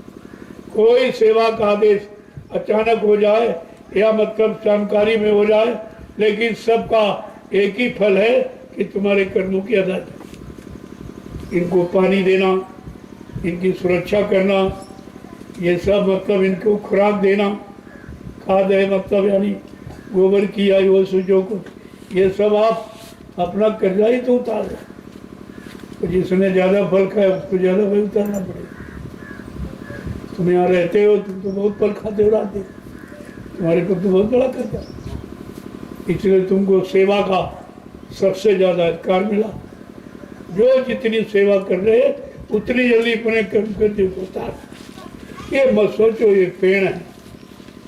कोई सेवा का आदेश अचानक हो जाए या मतलब जानकारी में हो जाए, लेकिन सबका एक ही फल है कि तुम्हारे कर्मों की अदायगी। इनको पानी देना, इनकी सुरक्षा करना, ये सब मतलब इनको खुराक देना, खाद है मतलब यानी गोबर की आई वो जो कुछ, ये सब आप अपना कर्जा ही तो उतार रहे। तो जिसने ज़्यादा फल खाया उसको ज़्यादा फल उतारना पड़ेगा। तुम यहाँ रहते हो, तुम तो बहुत फल खाते हो रात दिन, तुम्हारे को तो बहुत बड़ा कर्जा, इसलिए तुमको सेवा का सबसे ज़्यादा अधिकार मिला। जो जितनी सेवा कर रहे हैं उतनी जल्दी अपने कर्म कर्जे को उतार। ये मत सोचो ये पेड़ है,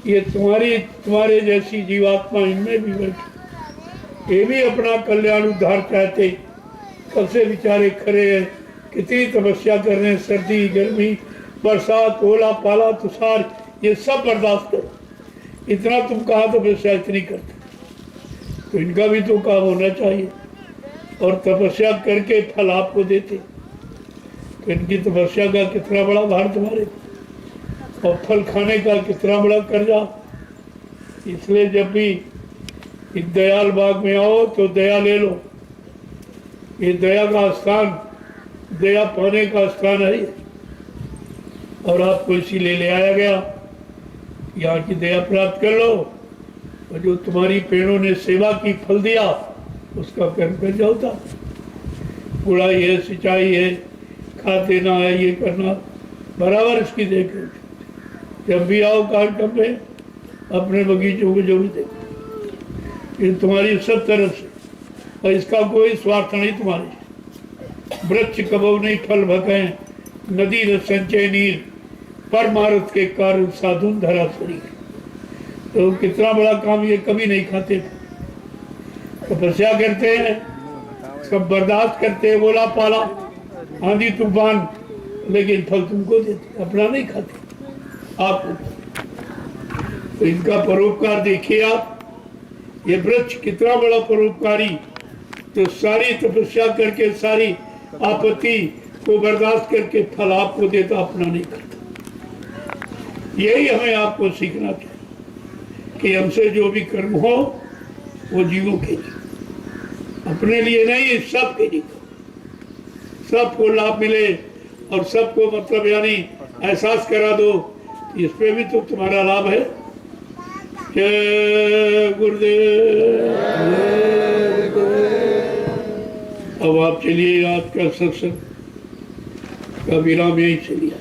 ये तुम्हारे जैसी जीवात्मा इनमें भी बैठी, ये भी अपना कल्याण उद्धार चाहते। कब से बेचारे खड़े हैं, कितनी तपस्या कर रहे हैं, सर्दी गर्मी बरसात ओला पाला तुषार ये सब बर्दाश्त करो। इतना तुम कहाँ तपस्या इतनी करते, तो इनका भी तो काम होना चाहिए। और तपस्या करके फल आपको देते, तो इनकी तपस्या का कितना बड़ा भार तुम्हारे, और फल खाने का कितना बड़ा कर्जा। इसलिए जब भी इस दयाल बाग में आओ तो दया ले लो। ये दया का स्थान, दया पाने का स्थान है, और आपको इसीलिए ले आया गया। यहाँ की दया प्राप्त कर लो, और जो तुम्हारी पेड़ों ने सेवा की फल दिया उसका कर्म कर्जा होता। गुड़ाई है, सिंचाई है, खाद देना है, ये करना, बराबर इसकी देख रेख। जब भी आओ कार्यक्रम में अपने बगीचों को जरूर देखो, ये तुम्हारी सब तरफ से, और इसका कोई स्वार्थ नहीं तुम्हारे। वृक्ष कबो नहीं फल भकें, नदी न संचय नीर, परमार्थ के कारण साधुन धरा सड़ी। तो कितना बड़ा काम, ये कभी नहीं खाते थे, तपस्या करते हैं, सब बर्दाश्त करते हैं, बोला पाला आंधी तूफान, लेकिन फल तुमको देते, अपना नहीं खाते आपको। तो इनका परोपकार देखिए आप, ये वृक्ष कितना बड़ा परोपकारी, तो सारी तपस्या करके, सारी आपत्ति को बर्दाश्त करके फल आपको देता, अपना नहीं करता। यही हमें आपको सीखना चाहिए कि हमसे जो भी कर्म हो वो जीवों के लिए, अपने लिए नहीं, सबके लिए, सबको लाभ मिले और सबको मतलब यानी एहसास करा दो, इसमें भी तो तुम्हारा लाभ है। जय गुरुदेव। अब आप चलिए, आज का सत्संग का विराम यही से लिया।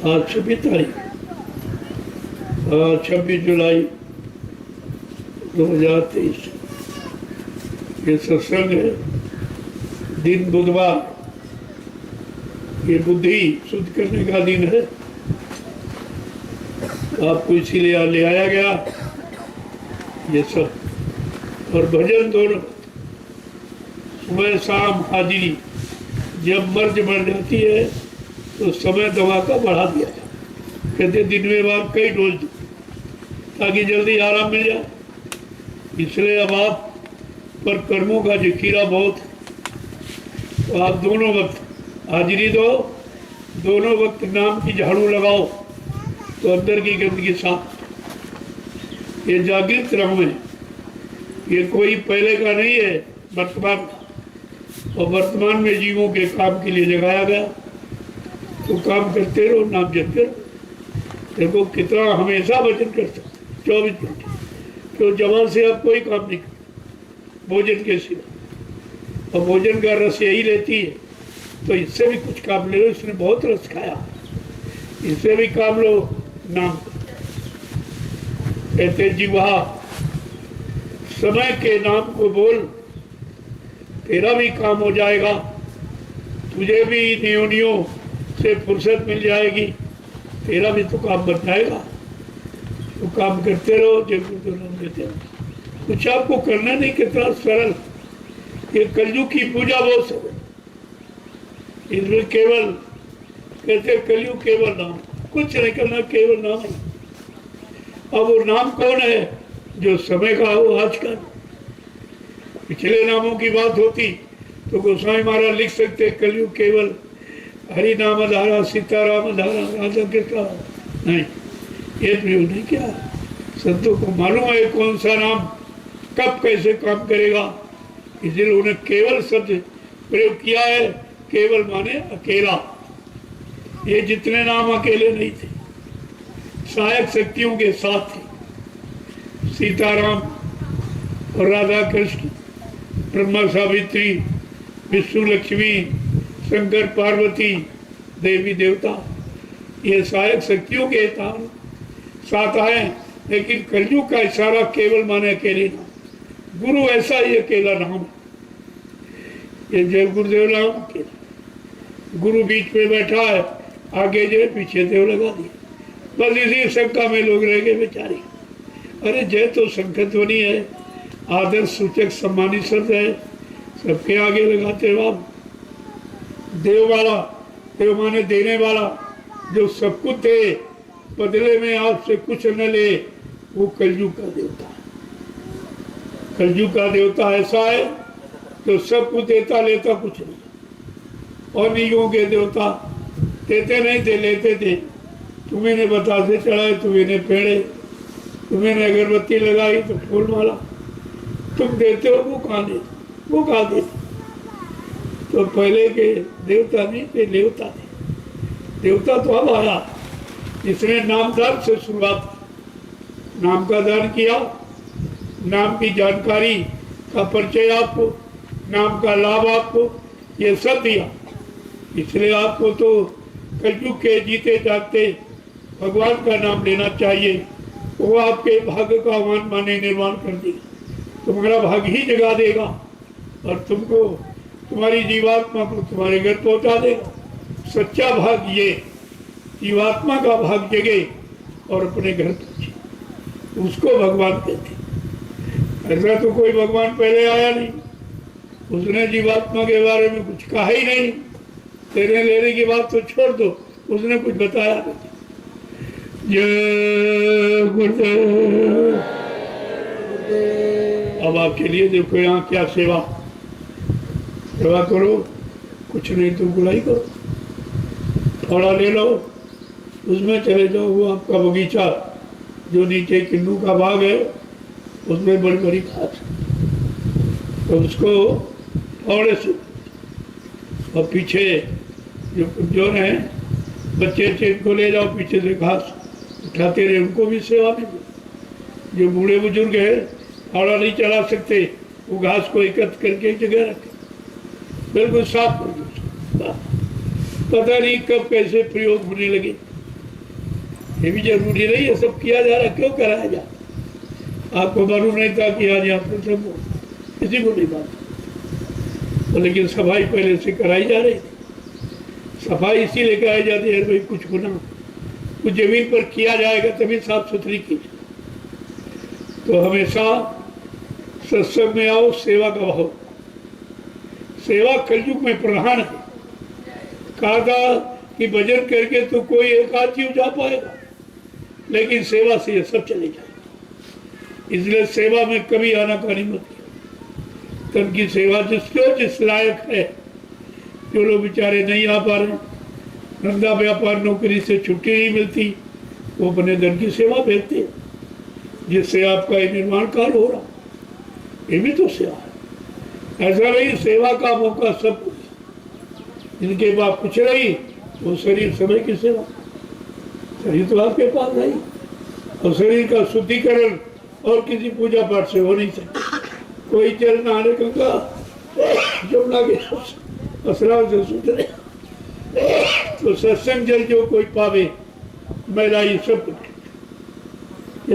आज 26 तारीख, 26 जुलाई 2023, ये सत्संग है, दिन बुधवार, ये बुद्धि शुद्ध करने का दिन है। आपको इसीलिए ले आया गया ये सब, और भजन दोनों, सुबह शाम हाजिरी। जब मर्ज बढ़ जाती है तो समय दवा का बढ़ा दिया जाए, कहते दिन में बार कई डोज दो ताकि जल्दी आराम मिल जाए। इसलिए अब आप पर कर्मों का जखीरा बहुत है, तो आप दोनों वक्त हाजिरी दो, दोनों वक्त नाम की झाड़ू लगाओ, तो अंदर की गंदगी साफ। ये जागृत राम है, ये कोई पहले का नहीं है, वर्तमान का, और वर्तमान में जीवों के काम के लिए जगाया गया। तो काम करते रहो, नाम जपते रहो। देखो कितना हमेशा भजन कर सकते 24 घंटे, तो जवान से आप कोई काम नहीं करते भोजन के सिवा, और भोजन का रस यही लेती है, तो इससे भी कुछ काम ले लो, इसने बहुत रस खाया, इससे भी काम लो। नाम कहते जीवा समय के नाम को बोल, तेरा भी काम हो जाएगा, तुझे भी नियोनियों से फुर्सत मिल जाएगी, तेरा भी तो काम बन जाएगा। तो काम करते रहो, जरूर तो नाम देते रहो। कुछ आपको करना नहीं, कितना सरल। ये कलयुग की पूजा बहुत सरल, इसमें केवल कहते कलयुग केवल नाम, कुछ नहीं करना, केवल नाम है। अब वो नाम कौन है? जो समय का हो, आज का। पिछले नामों की बात होती तो गोस्वामी महाराज लिख सकते कलयुग केवल हरि नाम धारा, सीताराम धारा, राधा कृष्ण। नहीं, ये प्रयोग नहीं किया। संतों को मालूम है कौन सा नाम कब कैसे काम करेगा, इसलिए उन्होंने केवल शब्द प्रयोग किया है। केवल माने अकेला। ये जितने नाम अकेले नहीं थे, सहायक शक्तियों के साथ थे। सीताराम और राधा कृष्ण, ब्रह्मा सावित्री, विष्णु लक्ष्मी, शंकर पार्वती, देवी देवता, ये सहायक शक्तियों के साथ आए। लेकिन कलयुग का इशारा केवल माने अकेले नाम। गुरु ऐसा ही अकेला नाम है। ये जय गुरुदेव नाम अकेला। गुरु बीच में बैठा है, आगे जय पीछे देव लगा दिया, बस इसी शंका में लोग रह गए बेचारे। अरे जय तो संखध्वनि है, आदर सूचक सम्मानित शब्द है, सबके आगे लगाते हो आप। देव वाला, देव माने देने वाला, जो सब कुछ दे बदले में आपसे कुछ न ले, वो कलयुग का देवता है। कलयुग का देवता ऐसा है जो सब कुछ देता, लेता कुछ नहीं। और नियों के देवता देते नहीं थे, लेते थे। तुम्हें ने बतासे चढ़ाए, तुम्हें ने पेड़े, तुम्हें ने अगरबत्ती लगाई तो फूल माला, तुम देते हो, वो कहाँ देते, वो कहाँ देते। तो पहले के देवता नहीं थे, देवता थे। देवता तो अब आया, जिसने नामदान से शुरुआत, नाम का दान किया, नाम की जानकारी का परिचय आपको, नाम का लाभ आपको ये सब दिया। इसलिए आपको तो कलयुग के जीते जागते भगवान का नाम लेना चाहिए। वो आपके भाग्य का मान माने निर्माण कर देगा, तुम्हारा भाग्य ही जगा देगा और तुमको तुम्हारी जीवात्मा को तुम्हारे घर पहुंचा देगा। सच्चा भाग ये जीवात्मा का भाग जगे और अपने घर पहुंचे, उसको भगवान कहते। ऐसा तो कोई भगवान पहले आया नहीं, उसने जीवात्मा के बारे में कुछ कहा ही नहीं। तेरे लेने की बात तो छोड़ दो, उसने कुछ बताया नहीं। जय गुरुदेव। अब आपके लिए देखो यहाँ क्या सेवा करो, कुछ नहीं तो गुलाई करो, थोड़ा ले लो, उसमें चले जाओ। वो आपका बगीचा जो नीचे किन्नू का बाग है, उसमें बड़ी बड़ी घास, तो उसको थोड़े से और पीछे जो है बच्चे को ले जाओ, पीछे से घास उठाते रहे, उनको भी सेवा मिले। जो बूढ़े बुजुर्ग है फावड़ा नहीं चला सकते, वो घास को एकत्र करके एक जगह रखे, बिल्कुल साफ कर दो। पता नहीं कब कैसे प्रयोग होने लगे, ये भी जरूरी नहीं है सब किया जा रहा, क्यों कराया जा। आपको मालूम नहीं था कि आज यहाँ पर सब किसी को नहीं मालूम, तो लेकिन सफाई पहले से कराई जा रही थी। सफाई इसीलिए कराई जाती है भाई कुछ होना, कुछ जमीन पर किया जाएगा तभी साफ सुथरी की जाए। तो हमेशा सत्संग में आओ, सेवा का भाव। सेवा कलयुग में प्रधान है। कहा था कि भजन करके तो कोई एक आध जीव जा पाएगा, लेकिन सेवा से ये सब चले जाएगा। इसलिए सेवा में कभी आनाकानी मत किया। तन की सेवा जिस लायक है, जो लोग बेचारे नहीं आ पा रहे, धंधा व्यापार नौकरी से छुट्टी नहीं मिलती, वो अपने धन की सेवा भेजते हैं, जिससे आपका निर्माण कार्य हो रहा, ये भी तो सेवा है। ऐसा नहीं सेवा का मौका सब, जिनके पास कुछ नहीं वो शरीर समय की सेवा, शरीर तो आपके पास नहीं, और शरीर का शुद्धिकरण और किसी पूजा पाठ से हो नहीं सकता। कोई जल नहाने गंगा जमुना के स्नान से सुधरे, तो सत्संग जल जो कोई पावे मैला ये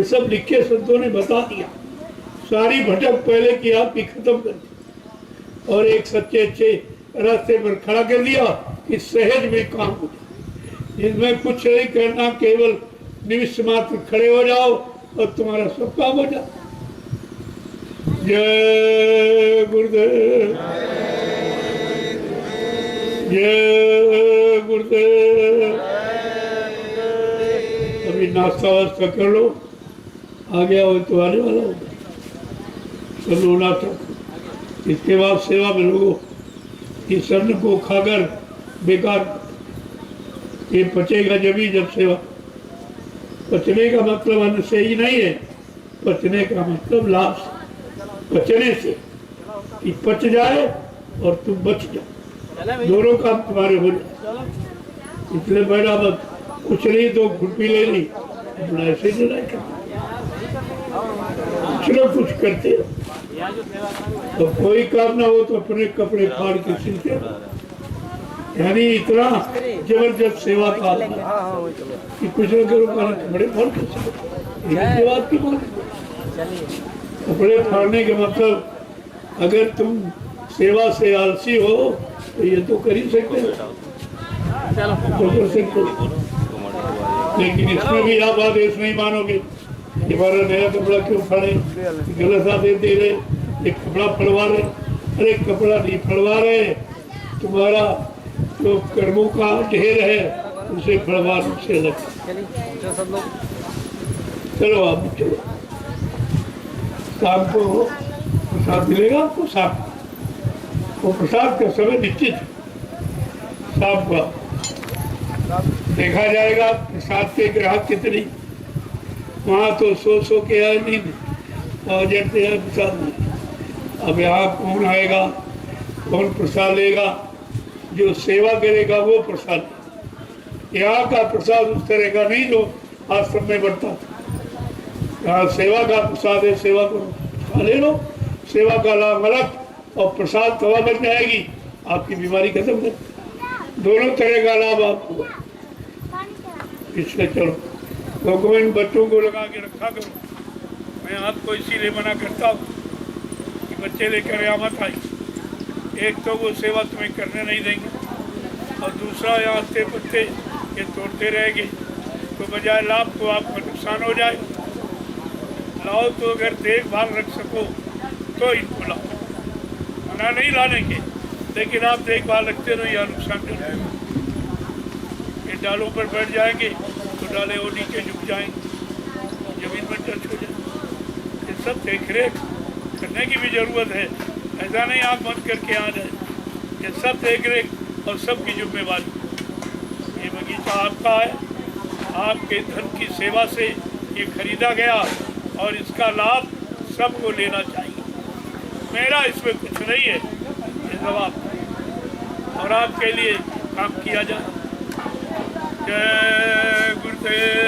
सब लिख के संतों ने बता दिया। सारी भटक पहले की आपकी खत्म कर दी और एक सच्चे अच्छे रास्ते पर खड़ा कर दिया कि सहज में काम हो जाए। इसमें कुछ नहीं करना, केवल निमिष मात्र खड़े हो जाओ और तुम्हारा सब काम हो जाए। जय गुरुदेव, जय गुरुदेव। अभी नाश्ता वास्ता कर लो, आ गया हो तो आने वाला होगा, सब लोग नाश्ता। इसके बाद सेवा में लोगों इस अन्न को खाकर बेकार, ये पचेगा जब सेवा। पचने का मतलब अन्न से ही नहीं है, पचने का मतलब लाभ से, पचने से कि पच जाए और तुम बच जाओ, दोनों काम तुम्हारे हो जाए। इसलिए बैठा मत, कुछ नहीं तो घुट्टी ले ली, अपना ऐसे ही कुछ ना कुछ करते हो। तो कोई काम ना हो तो अपने कपड़े फाड़ के सिलते, यानी इतना जबरदस्त सेवा का कि कुछ ना करो कपड़े फाड़ के सिलते। बात की बात, कपड़े फाड़ने के मतलब अगर तुम सेवा से आलसी हो तो ये तो कर ही सकते हो, तो कर सकते हो। लेकिन इसमें भी आप आदेश नहीं मानोगे, हमारा नया कपड़ा क्यों फाड़े, गलत आदेश दे रहे, एक कपड़ा फड़वा रहे। अरे कपड़ा नहीं फड़वा रहे, तुम्हारा जो कर्मों का ढेर है उसे फड़वा से लग। चलो आप चलो, शाम को प्रसाद मिलेगा आपको, शाम वो प्रसाद का समय निश्चित है, शाम का देखा जाएगा प्रसाद के ग्राहक कितने। वहाँ तो सौ के आए नहीं और जैसे है प्रसाद नहीं। अब यहाँ कौन आएगा, कौन प्रसाद लेगा, जो सेवा करेगा वो प्रसाद। यहाँ का प्रसाद उस तरह का नहीं जो आश्रम में बढ़ता था। यहाँ सेवा का प्रसाद है, सेवा करो, खा ले लो, सेवा का लाभ अलग और प्रसाद तवा बन जाएगी, आपकी बीमारी खत्म हो। दोनों तरह का लाभ आपको है। इसलिए चलो डॉक्यूमेंट बच्चों को लगा के रखा करो। मैं आपको इसीलिए मना करता हूँ कि बच्चे लेकर यहाँ मत आए। एक तो वो सेवा तुम्हें करने नहीं देंगे, और दूसरा यहाँ आते पत्ते ये तोड़ते रहेंगे, तो बजाय लाभ को आपको नुकसान हो जाए। लाओ तो अगर देखभाल रख सको तो इनको लाओ, मना नहीं लाने के, लेकिन आप देखभाल रखते रहो, या नुकसान कर जाएगा। ये डालों पर बैठ जाएंगे तो डाले वो नीचे झुक जाएंगे, जमीन पर टच हो जाए। ये सब देख रेख करने की भी ज़रूरत है। ऐसा नहीं आप बंद करके आ जाए, ये सब देख रेख और सबकी जिम्मेवारी। ये बगीचा आपका है, आपके धन की सेवा से ये खरीदा गया और इसका लाभ सबको लेना चाहिए। मेरा इसमें कुछ नहीं है, ये जवाब और आपके लिए काम किया जाए। जय गुरुदेव।